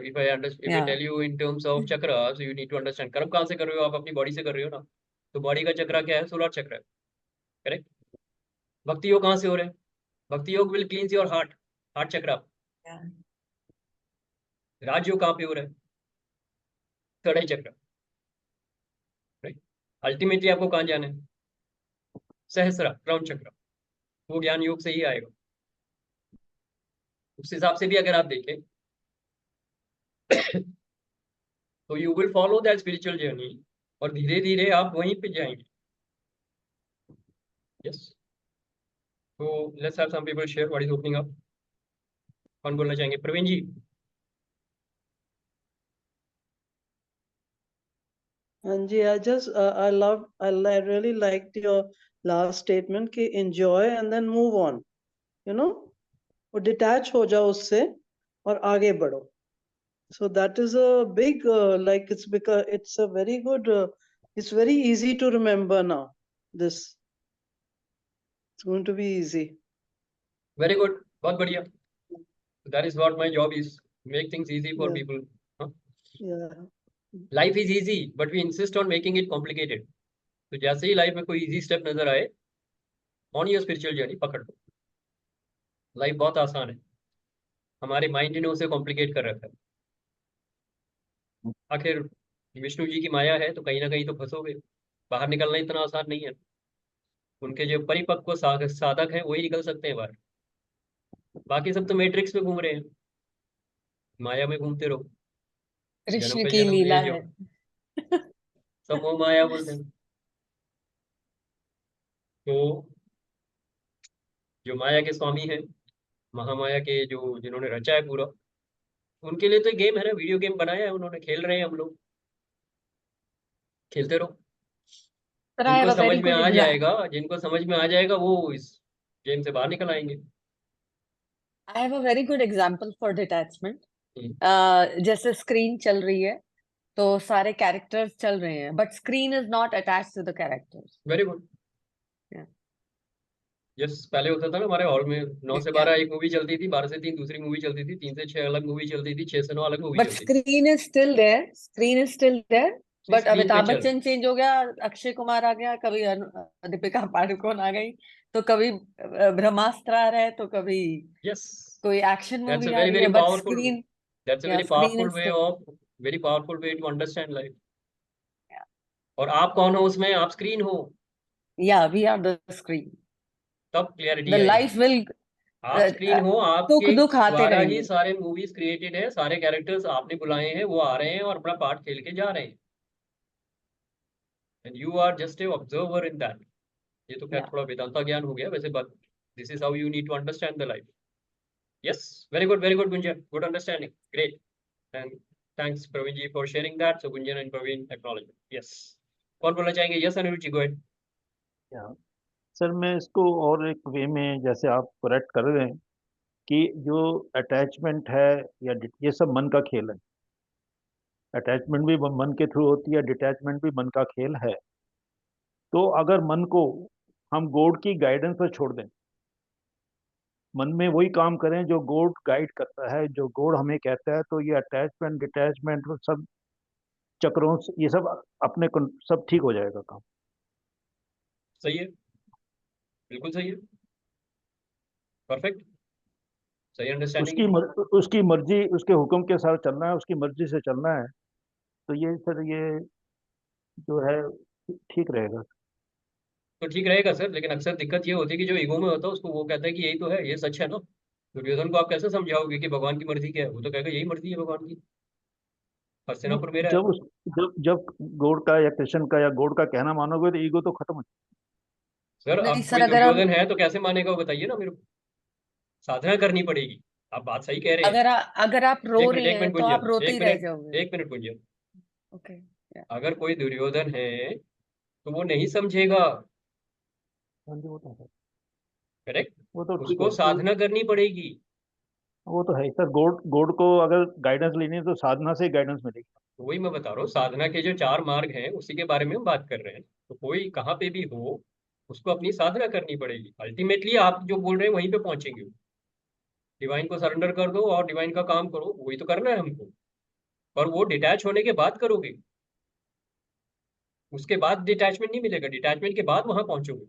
If I Yeah. tell you in terms of chakra, so you need to understand कर्म कहाँ से कर रहे हो? आप अपनी बॉडी से कर रहे हो ना। तो बॉडी का चक्र क्या है? सोलर चक्र है, करेक्ट। भक्ति योग कहाँ से हो रहा है? भक्ति योग विल क्लींस योर हार्ट, हार्ट चक्र। Yeah. राजयोग कहाँ पे हो रहा है? थर्ड आई चक्र, राइट। अल्टीमेटली आपको कहाँ जाना है? सहस्रा, क्राउन चक्र। वो ज्ञान योग से ही आएगा। उस हिसाब से भी अगर आप देखें तो you will follow that spiritual journey और धीरे धीरे आप वहीं पे जाएंगे। यस, तो let's have some people share what is opening up. कौन बोलना चाहेंगे? प्रवीण जी। And I just I really liked your last statement कि enjoy and then move on, you know, और detach हो जाओ उससे और आगे बढ़ो. So that is a big like it's because it's a very good it's very easy to remember now. This it's going to be easy. Very good, बहुत बढ़िया। That is what my job is, make things easy for Yeah. People. Yeah. Life is easy but we insist on making it complicated. तो जैसे ही life में कोई easy step नजर आए, on your spiritual journey पकड़ लो। Life बहुत आसान है, हमारे माइंड ने उसे कॉम्प्लिकेट कर रखा है। आखिर विष्णु जी की माया है, तो कहीं ना कहीं तो फंसोगे। बाहर निकलना इतना आसान नहीं है। उनके जो परिपक्व साधक हैं वही निकल सकते हैं बाहर। बाकी सब तो मैट्रिक्स में घूम रहे हैं, माया में घूमते रहो, जन्म कृष्ण पे की जन्म लीला ले जाओ। है। सब मोह माया बोलते हैं। तो जो माया के स्वामी हैं, महामाया के जो जिन्होंने रचा है पूरा, उनके लिए तो गेम है ना, वीडियो गेम बनाया है उन्होंने, खेल रहे हैं हम लोग, खेलते रहो। Sir, I have जिनको a समझ very में good आ example. जाएगा, जिनको समझ में आ जाएगा वो इस गेम से बाहर निकल आएंगे। I have a very good example for detachment. हम्म। जैसे स्क्रीन चल रही है तो सारे कैरेक्टर्स चल रहे हैं, but screen is not attached to the characters. Very good. Yeah. Yes, पहले होता था ना हमारे हॉल में 9 से Yeah. 12 एक मूवी चलती थी, 12 से 3 दूसरी मूवी चलती थी, 3 से 6 अलग मूवी चलती थी, 6 से 9 अलग मूवी बट चलती थी। Screen is still there, screen is still there. But screen पे अमिताभ चल, बच्चन चेंज हो गया, अक्षय कुमार आ गया, कभी दीपिका पादुकोण आ गई, तो कभी ब्रह्मास्त्र आ रहा है, तो कभी यस, कोई action that's movie a ah very रही वेरी है, but powerful, screen, that's a या very screen powerful is way still. Of, very powerful way to understand life. और आप कौन हो उसमें? आप स्क्रीन हो, या वी आर द स्क्रीन। तब क्लियरिटी द आएगी। लाइफ विल आप स्क्रीन हो, दुख आपके दुख आते द्वारा ही रहेंगे। सारे मूवीज क्रिएटेड है, सारे कैरेक्टर्स आपने बुलाए हैं, वो आ रहे हैं और अपना पार्ट खेल के जा रहे हैं, and you are just a observer in that. ये तो खैर Yeah. थोड़ा वेदांता ज्ञान हो गया वैसे, but this is how you need to understand the life. Yes, very good Gunjan, good understanding, great, and thanks Praveen ji for sharing that. So Gunjan and Praveen acknowledge. Yes, कौन बोलना चाहेंगे? Yes Aniruddh ji, go ahead. Sir मैं इसको और एक वे में, जैसे आप करेक्ट कर रहे हैं कि जो अटैचमेंट है या ये सब मन का खेल है। अटैचमेंट भी मन के थ्रू होती है, डिटैचमेंट भी मन का खेल है। तो अगर मन को हम गॉड की गाइडेंस पर छोड़ दें, मन में वही काम करें जो गॉड गाइड करता है, जो गॉड हमें कहता है, तो ये अटैचमेंट डिटैचमेंट सब चक्रों से ये सब सब ठीक हो जाएगा काम। सही है, बिल्कुल सही है, परफेक्ट, सही अंडरस्टैंडिंग है। उसकी मर्जी, उसके हुक्म के साथ चलना है, उसकी मर्जी से चलना है। तो ये सर, ये जो है ठीक रहेगा। तो ठीक रहेगा सर, लेकिन अक्सर दिक्कत ये होती है कि जो ईगो में होता है उसको वो कहता है कि यही तो है, ये सच है ना। दुर्योधन को आप कैसे समझाओगे कि भगवान की मर्जी क्या है? वो तो कहेगा यही मर्जी है भगवान की, हस्तिनापुर मेरा है। जब उस जब गॉड का या कृष्ण का या गॉड का कहना मानोगे तो ईगो तो खत्म हो सर नहीं अब सर, कोई अगर हम दुर्योधन है तो कैसे मानेगा, वो बताइए ना मेरे को। साधना करनी पड़ेगी, आप बात सही कह रहे हैं। अगर आप रो एक रही मिनट, एक हैं मिनट तो आप गुंजन, रोते ही एक रह मिनट, जाओगे। एक मिनट गुंजन। ओके। अगर कोई दुर्योधन है तो वो नहीं समझेगा, हाँ जी, वो तो है। करेक्ट, वो तो ठीक उसको है, साधना करनी पड़ेगी। वो तो है ही सर। गॉड गॉड को अगर गाइडेंस लेनी है तो साधना से गाइडेंस मिलेगी। तो वही मैं बता रहा हूँ, साधना के जो 4 मार्ग हैं उसी के बारे में हम बात कर रहे हैं। तो कोई कहाँ पे भी हो, उसको अपनी साधना करनी पड़ेगी। अल्टीमेटली आप जो बोल रहे हैं वहीं पे पहुंचेंगे। डिवाइन को सरेंडर कर दो और डिवाइन का काम करो, वही तो करना है हमको। पर वो डिटैच होने के बाद करोगे, उसके बाद डिटैचमेंट नहीं मिलेगा, डिटैचमेंट के बाद वहां पहुंचोगे।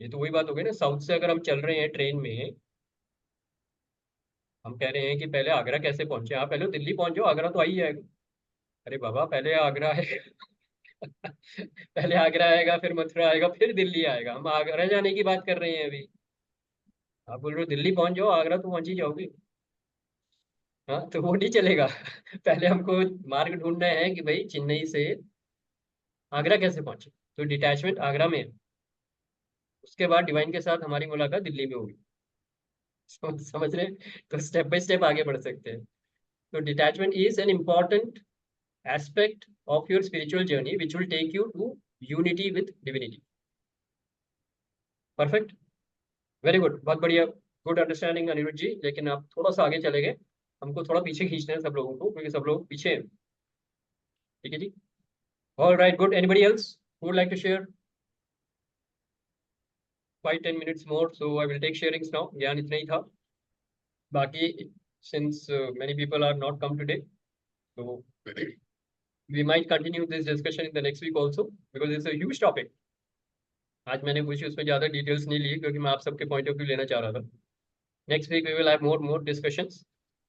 ये तो वही बात हो गई ना, साउथ से अगर हम चल रहे हैं ट्रेन में, हम कह रहे हैं कि पहले आगरा कैसे पहुंचे? आप पहले दिल्ली पहुंच जाओ, आगरा तो आ ही जाएगा। अरे बाबा, पहले आगरा है पहले आगरा आएगा, फिर मथुरा आएगा, फिर दिल्ली आएगा। हम आगरा जाने की बात कर रहे हैं अभी, आप बोल रहे हो दिल्ली पहुंच जाओ, आगरा तो पहुंच ही जाओगे। हाँ, तो वो नहीं चलेगा पहले हमको मार्ग ढूंढना है कि भाई चेन्नई से आगरा कैसे पहुंचे। तो डिटैचमेंट आगरा में है, उसके बाद डिवाइन के साथ हमारी मुलाकात दिल्ली में होगी। समझ रहे हैं? तो स्टेप बाय स्टेप आगे बढ़ सकते हैं। तो detachment is an important aspect of your spiritual journey which will take you to unity with divinity. Perfect, very good, बहुत बढ़िया, गुड अंडरस्टैंडिंग अनिरुद्ध जी। लेकिन आप थोड़ा सा आगे चले गए, हमको थोड़ा पीछे खींचना है सब लोगों को, क्योंकि सब लोग पीछे हैं। ठीक है जी, all right, good. Anybody else who would like to share? 5-10 minutes more, so I will take sharings now। ज्ञान इतना ही था, बाकी since many people are not come today, so we might continue this discussion in the next week also, because it's a huge topic। आज मैंने कुछ उसमें ज्यादा details नहीं ली क्योंकि मैं आप सबके पॉइंट ऑफ व्यू लेना चाह रहा था। Next week we will have more discussions,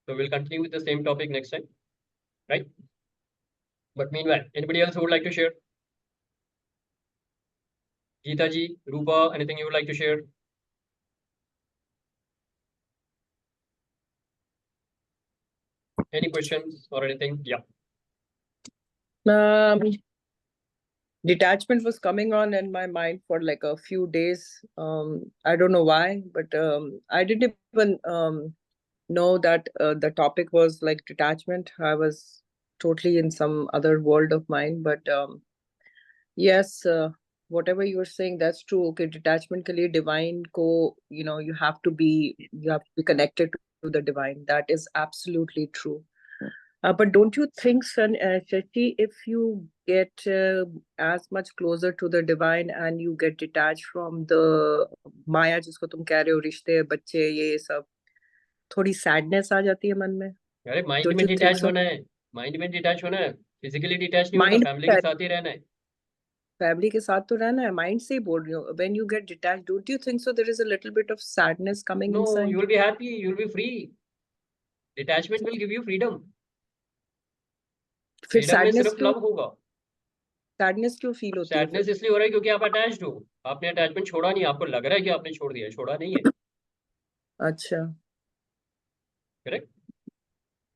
so we'll continue with the same topic next time, right? But meanwhile, anybody else who would like to share? Geeta ji, Rupa, anything you would like to share? Any questions or anything? Yeah. Detachment was coming on in my mind for like a few days. I don't know why, but I didn't even know that the topic was like detachment. I was totally in some other world of mine. But yes, whatever you were saying, that's true. Okay, detachment ke liye divine ko, you have to be connected to the divine. That is absolutely true. But don't you think, Shashi, if you get as much closer to the divine and you get detached from the Maya, जिसको तुम कह रहे हो, रिश्ते, बच्चे, ये सब, थोड़ी sadness आ जाती है मन में? अरे माइंड Don't में you think डिटैच so? होना है, माइंड में डिटैच होना है, फिजिकली डिटैच नहीं होना, Mind फैमिली के साथ ही रहना है। family के साथ तो रहना है, mind से ही बोल रही हूँ। When you get detached, don't you think so there is a little bit of sadness coming No, inside? you will be happy, you will be free. Detachment will give you freedom. फिर freedom में sadness सिर्फ love होगा। क्यों feel होती है फिर? Sadness इसलिए हो रहा है क्योंकि आप अटैच्ड हो, आपने अटैचमेंट छोड़ा नहीं, आपको लग रहा है कि आपने छोड़ दिया, छोड़ा नहीं है। अच्छा. correct?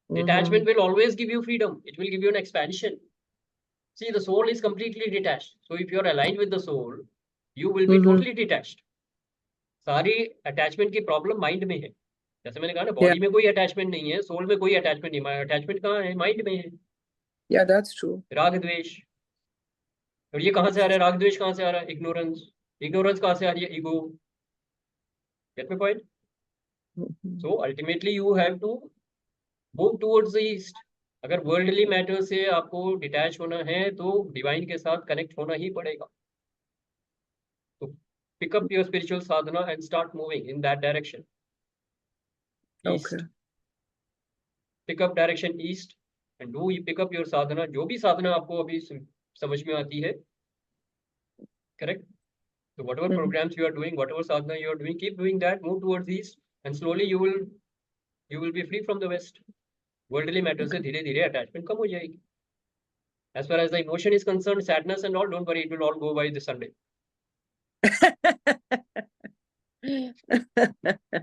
Mhm. Detachment will always give you freedom. It will give you an expansion. See, the soul is completely detached. So if you are aligned with the soul, you will be Mhm. totally detached. सारी attachment की problem mind में है. जैसे मैंने कहा ना, Yeah. Body में कोई अटैचमेंट नहीं है, सोल में कोई अटैचमेंट नहीं है. अटैचमेंट कहाँ है? माइंड में है. Yeah, that's true. राग द्वेष. और ये कहाँ से आ रहा है? राग द्वेष कहाँ से आ रहा है? इग्नोरेंस. इग्नोरेंस कहाँ से आ रही है? Ego. Gate my point? Mhm. So ultimately you have to move towards the east. अगर वर्ल्डली मैटर से आपको डिटैच होना है तो डिवाइन के साथ कनेक्ट होना ही पड़ेगा. तो pick up your spiritual sadhana and start moving in that direction. East. Okay. Pick up direction east and do you pick up your sadhana. जो भी साधना आपको अभी समझ में आती है, correct? So whatever Mhm. programs you are doing, whatever sadhana you are doing, keep doing that. Move towards east and slowly you will be free from the west. Worldly matter से धीरे धीरे अटैचमेंट कम हो जाएगी. As far as the emotion is concerned, sadness and all, don't worry, it will all go by this Sunday.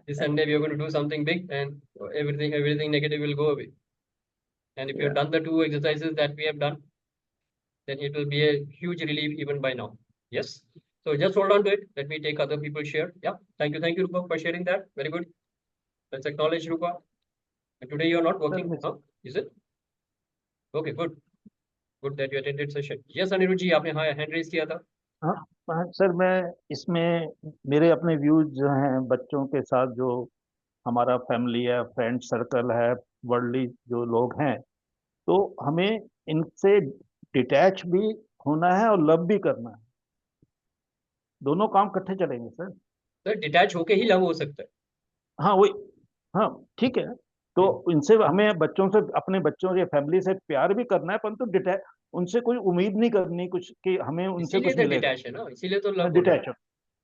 This Sunday we are going to do something big and everything negative will go away. And if you have Yeah. done the 2 exercises that we have done, then it will be a huge relief even by now. Yes. So just hold on to it. Let me take other people's share. Yeah. Thank you, Rupa, for sharing that. Very good. Let's acknowledge Rupa. And today you are not working, Miss- huh? Is it? Okay, good. Good that you attended session. Yes, Anirudh जी, आपने हाँ hand raise किया था. हाँ हाँ, sir मैं इसमें मेरे अपने व्यूज जो हैं बच्चों के साथ, जो हमारा फैमिली है, फ्रेंड सर्कल है, वर्ल्डली जो लोग हैं, तो हमें इनसे डिटैच भी होना है और लव भी करना है. दोनों काम इकट्ठे चलेंगे सर. सर डिटैच होके ही लव हो सकता है. हाँ वही. हाँ ठीक है. तो इनसे हमें बच्चों से, अपने बच्चों या फैमिली से प्यार भी करना है, परंतु डिटैच उनसे कोई उम्मीद नहीं करनी कुछ कि हमें उनसे इसीलिए कुछ तो मिलेगा. डिटैच है ना, इसीलिए तो लव हो रहा है. डिटैच.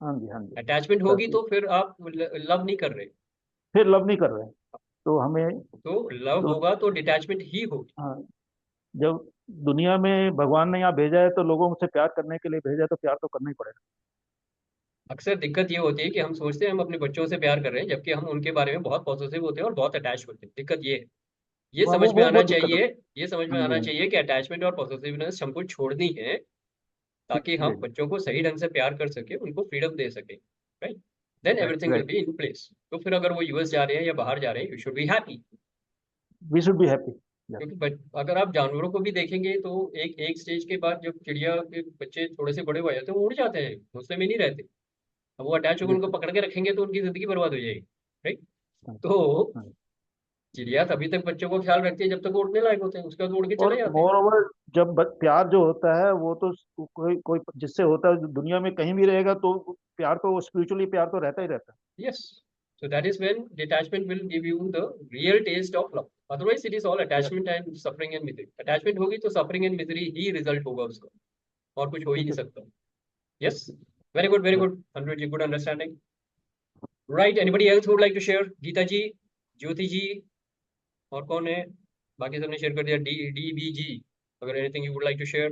हाँ जी हाँ जी. अटैचमेंट होगी तो फिर आप लव नहीं कर रहे. फिर लव नहीं कर रहे हैं. तो हमें तो लव तो होगा तो डिटैचमेंट ही होगी. हाँ, जब दुनिया में भगवान ने यहाँ भेजा है तो लोगों से प्यार करने के लिए भेजा है, तो प्यार तो करना ही पड़ेगा. अक्सर दिक्कत ये होती है कि हम सोचते हैं हम अपने बच्चों से प्यार कर रहे हैं, जबकि हम उनके बारे में बहुत पॉजिटिव होते हैं और बहुत अटैच होते हैं. दिक्कत ये है. ये वो समझ में वो आना वो दिक्कत चाहिए. ये समझ में हाँ जी आना हाँ जी. चाहिए कि अटैचमेंट और पॉजिटिवनेस हमको छोड़नी है, ताकि हम जी बच्चों को सही ढंग से प्यार कर सके, उनको फ्रीडम दे सके. Right. Then everything will right. Be in place. तो फिर अगर वो यूएस जा रहे हैं या बाहर जा रहे हैं, you should be happy. We should be happy. क्योंकि अगर आप जानवरों को भी देखेंगे तो एक स्टेज के बाद जब चिड़िया के बच्चे थोड़े से बड़े हो जाते हैं, वो उड़ जाते हैं, घोंसले में नहीं रहते. अब वो अटैच होकर उनको पकड़ के रखेंगे तो उनकी जिंदगी बर्बाद हो जाएगी. राइट. तो हाँ. चिड़िया तभी तक बच्चों को ख्याल रखती है जब तक वो उड़ने लायक होते हैं, उसके बाद वो उड़ के और चले जाते हैं. मोर ओवर, जब प्यार जो होता है वो तो कोई कोई जिससे होता है दुनिया में कहीं भी रहेगा, तो प्यार तो स्पिरिचुअली प्यार तो रहता ही रहता है. Yes. So that is when detachment will give you the real taste of love. Otherwise it is all attachment and suffering and misery. Attachment होगी तो suffering and misery he result होगा उसका, और कुछ हो ही नहीं सकता. Yes. Very good, very good. 100 good understanding. Right. Anybody else who would like to share? Gita ji, Jyoti जी, और कौन है? बाकी सबने शेयर कर दिया. DB जी, अगर anything you would like to share.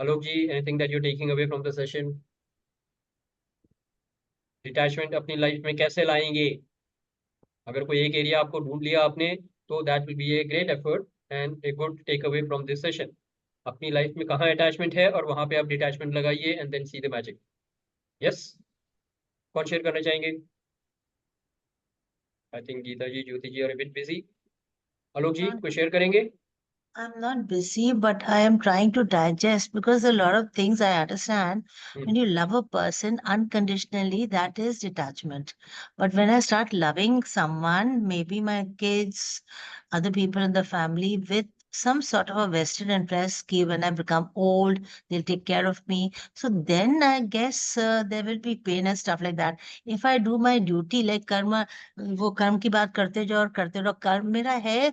Alok जी, anything that you're taking away from the session? Detachment अपनी लाइफ में कैसे लाएंगे? अगर कोई एक एरिया आपको ढूंढ लिया आपने, तो that will be a great effort and a good take away from this session. अपनी लाइफ में कहाँ अटैचमेंट है और वहां पे आप डिटैचमेंट लगाइए and then see the magic. Yes. कौन शेयर करना चाहेंगे? I think Geeta ji, Jyoti ji are a bit busy. Alok ji कोई शेयर करेंगे? I'm not busy, but I am trying to digest because a lot of things I understand. When you love a person unconditionally, that is detachment. But when I start loving someone, maybe my kids, other people in the family, with some sort of a vested interest, कि when I become old, they'll take care of me. So then I guess there will be pain and stuff like that. If I do my duty, like karma, वो कर्म की बात करते जाओ और करते रहो. कर्म मेरा है.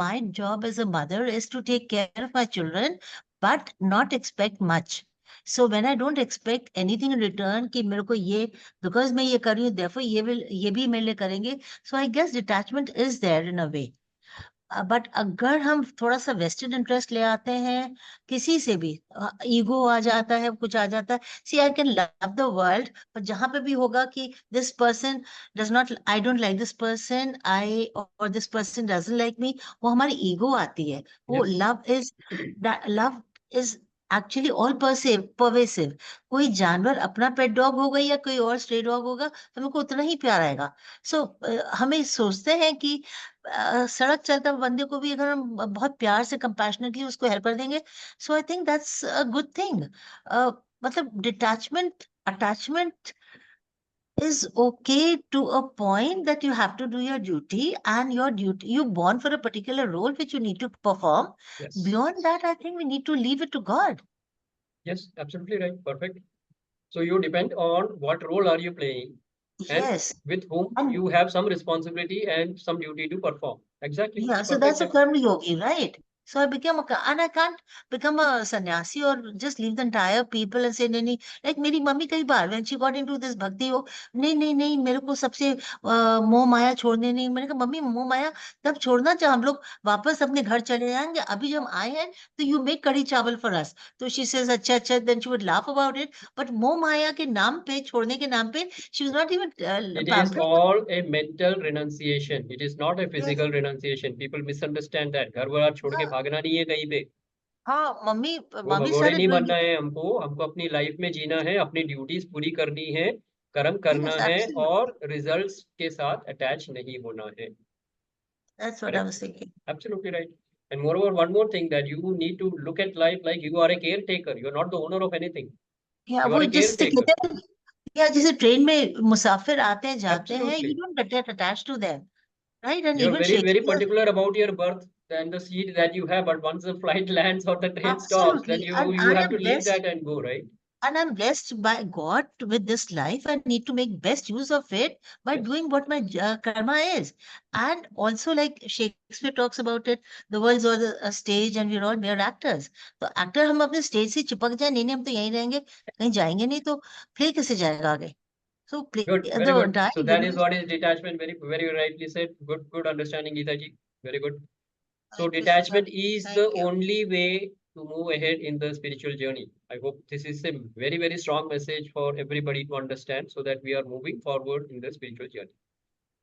My job as a mother is to take care of my children, but not expect much. So when I don't expect anything in return, कि मेरे को ये, because मैं ये कर रही हूँ, therefore ये भी मेरे लिए करेंगे. So I guess detachment is there in a way. But अगर हम थोड़ा सा वेस्टेड इंटरेस्ट ले आते हैं किसी से भी, ईगो आ जाता है, कुछ आ जाता है, see I can love the world, पर जहां पे भी होगा कि this person does not, I don't like this person, I और this person doesn't like me, वो हमारी ईगो आती है। वो Yes. Love is actually all pervasive. कोई जानवर, अपना पेट डॉग होगा या कोई और स्ट्रे डॉग होगा, तो हमको उतना ही प्यार आएगा। सो हमें सोचते हैं कि सड़क चलता हुआ बंदे को भी अगर हम बहुत प्यार से कंपैशनेटली उसको हेल्प कर देंगे, so I think that's a good thing. मतलब detachment, attachment is okay to a point that you have to do your duty, and your duty, you're born for a particular role which you need to perform. Yes. Beyond that, I think we need to leave it to God. Yes, absolutely right. Perfect. So you depend on what role are you playing and Yes. with whom And you have some responsibility and some duty to perform. Exactly. yeah, so Perfect. that's a karma yogi, right? So I became and I can't become a sannyasi or just leave the entire people and say, नहीं, like मेरी mummy कई बार when she got into this bhakti, वो नहीं मेरे को सबसे मोह माया छोड़ने नहीं। मैंने कहा मम्मी मोह माया तब छोड़ना जब हम लोग वापस अपने घर चले जाएंगे, अभी जब हम आए हैं तो you make कड़ी चावल for us. तो she says अच्छा, then she would laugh about it, but मोह माया के नाम पे, छोड़ने के नाम पे, she was not even It is pampering. all a mental renunciation. It is not a physical renunciation. People misunderstand that. घर बार छोड़ के भागना नहीं है कहीं पे। हाँ मम्मी वो मम्मी भगोड़े started नहीं doing बनना it. है हमको अपनी लाइफ में जीना है, अपनी ड्यूटीज पूरी करनी है, कर्म करना Yes, है absolutely. और रिजल्ट्स के साथ अटैच नहीं होना है। That's what I was thinking. Absolutely right. And moreover, one more thing, that you need to look at life like you are a caretaker. You are not the owner of anything. Yeah, You are वो a जिससे caretaker. कहते हैं, या जैसे train में मुसाफिर आते हैं जाते हैं, Absolutely. you don't get attached to them, right? And You are even very Shakespeare, particular about your berth and the seat that you have. But once the flight lands or the train stops, then absolutely. And you I have am to leave blessed. that and go, right? And I'm blessed by God with this life. I need to make best use of it by Yes. doing what my karma is. And also, like Shakespeare talks about it, the world's all a stage and we're all mere actors. तो actor हम अपने stage से चिपक जाए, नहीं हम तो यहीं रहेंगे, कहीं जाएंगे नहीं, तो play कैसे जाएगा आगे? So play, Good, very the good. entire So that is universe. what is detachment. Very rightly said. Good understanding, Geeta ji. Very good. So Thank you, detachment sir. is Thank the you. only way to move ahead in the spiritual journey. I hope this is a very strong message for everybody to understand, so that we are moving forward in the spiritual journey.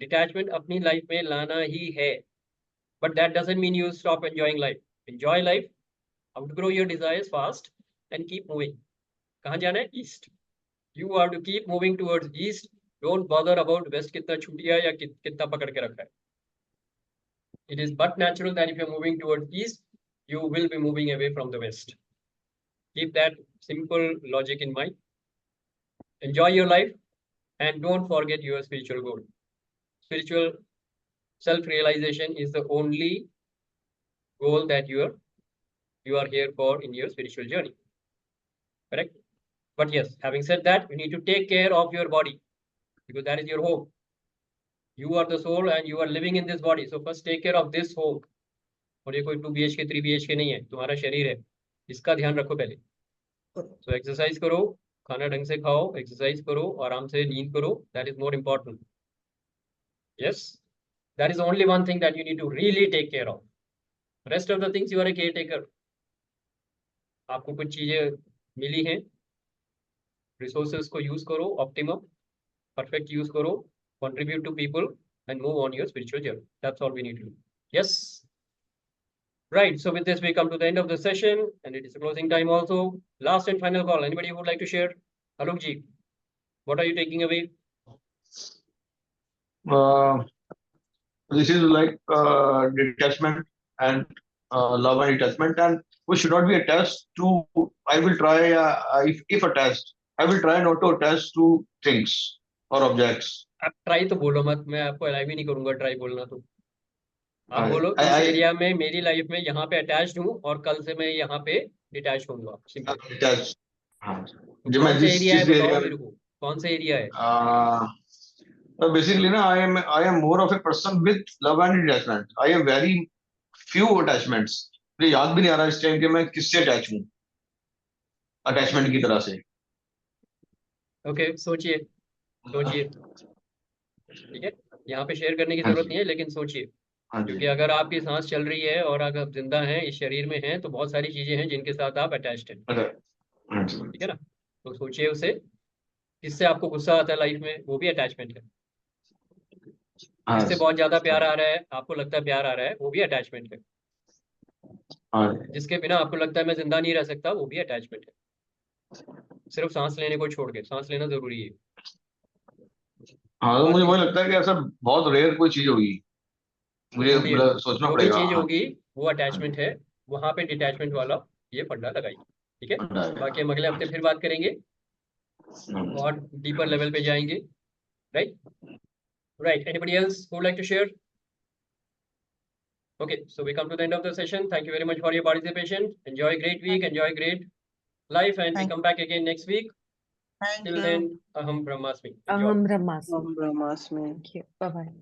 Detachment अपनी life में लाना ही है, but that doesn't mean you stop enjoying life. Enjoy life, outgrow your desires fast, and keep moving. कहाँ जाना है? East. You have to keep moving towards east. Don't bother about west कितना छूट गया या कितना पकड़ के रखा है. It is but natural that if you're moving towards east, you will be moving away from the west. Keep that simple logic in mind. Enjoy your life and don't forget your spiritual goal. Spiritual self-realization is the only goal that you are here for in your spiritual journey. Correct? But yes, having said that, you need to take care of your body, because that is your home. You are the soul and you are living in this body. So first take care of this home. और ये कोई 2 BHK 3 BHK नहीं है, तुम्हारा शरीर है, इसका ध्यान रखो पहले. So exercise करो, खाना ढंग से खाओ, exercise करो, आराम से नींद करो. That is more important. Yes, that is only one thing that you need to really take care of. Rest of the things you are a caretaker. आपको कुछ चीजें मिली हैं, resources को use करो, optimum, perfect use करो, contribute to people and move on your spiritual journey. That's all we need to do. Yes. Right. So with this, we come to the end of the session, and it is closing time also. Last and final call. Anybody who would like to share? Alok ji, what are you taking away? This is like detachment and love and detachment, and we should not be attached to. I will try, if attached, I will try not to attach to things or objects. आप try तो बोलो मत, मैं आपको allow ही नहीं करूंगा try बोलना. तो आप I- बोलो I- इस I- एरिया में मेरी लाइफ में यहाँ पे अटैच्ड हूँ और कल से मैं यहाँ पे डिटैच होऊंगा. सिंपल. Attached. तो जब मैं कौन सा एरिया है जिस बताओ एरिया मेरे को, कौन सा एरिया है? So basically, na, I am more of a person with love and detachment. I have very few attachments. मुझे याद भी नहीं आ रहा इस टाइम कि मैं किससे अटैच हूँ अटैचमेंट की तरह से. ओके, सोचिए सोचिए. ठीक है, यहाँ पे शेयर करने की हाँ जरूरत जी. नहीं है, लेकिन सोचिए. हाँ जी क्योंकि अगर आपकी सांस चल रही है और अगर आप जिंदा हैं, इस शरीर में हैं, तो बहुत सारी चीजें हैं जिनके साथ आप अटैच्ड हैं, हाँ जी ठीक है ना। तो सोचिए उसे, किससे आपको गुस्सा आता है लाइफ में, वो भी अटैचमेंट है। हाँ जिससे बहुत ज्यादा प्यार आ रहा है, आपको लगता है प्यार आ रहा है, वो भी अटैचमेंट है। हाँ जिसके बिना आपको लगता है मैं जिंदा नहीं रह सकता, वो भी अटैचमेंट है। सिर्फ सांस लेने को छोड़ के, सांस लेना जरूरी है। हाँ, तो बाकी मुझे वही लगता है कि ऐसा बहुत रेयर कोई चीज होगी, मुझे जो भी मतलब सोचना जो भी पड़ेगा। चीज हाँ होगी वो अटैचमेंट है। वहां पे डिटैचमेंट वाला ये फंडा लगाइए, ठीक है। बाकी हम अगले हफ्ते फिर बात करेंगे और डीपर लेवल पे जाएंगे, right. Right, anybody else who would like to share? Okay, so we come to the end of the session. Thank you very much for your participation. Enjoy a great week, enjoy a great life, and we Thank- come back again next week. Thank Till you. then, Aham Brahmasmi. Enjoy. Aham Brahmasmi. Brahmasmi. Thank you. Bye bye.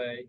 Bye.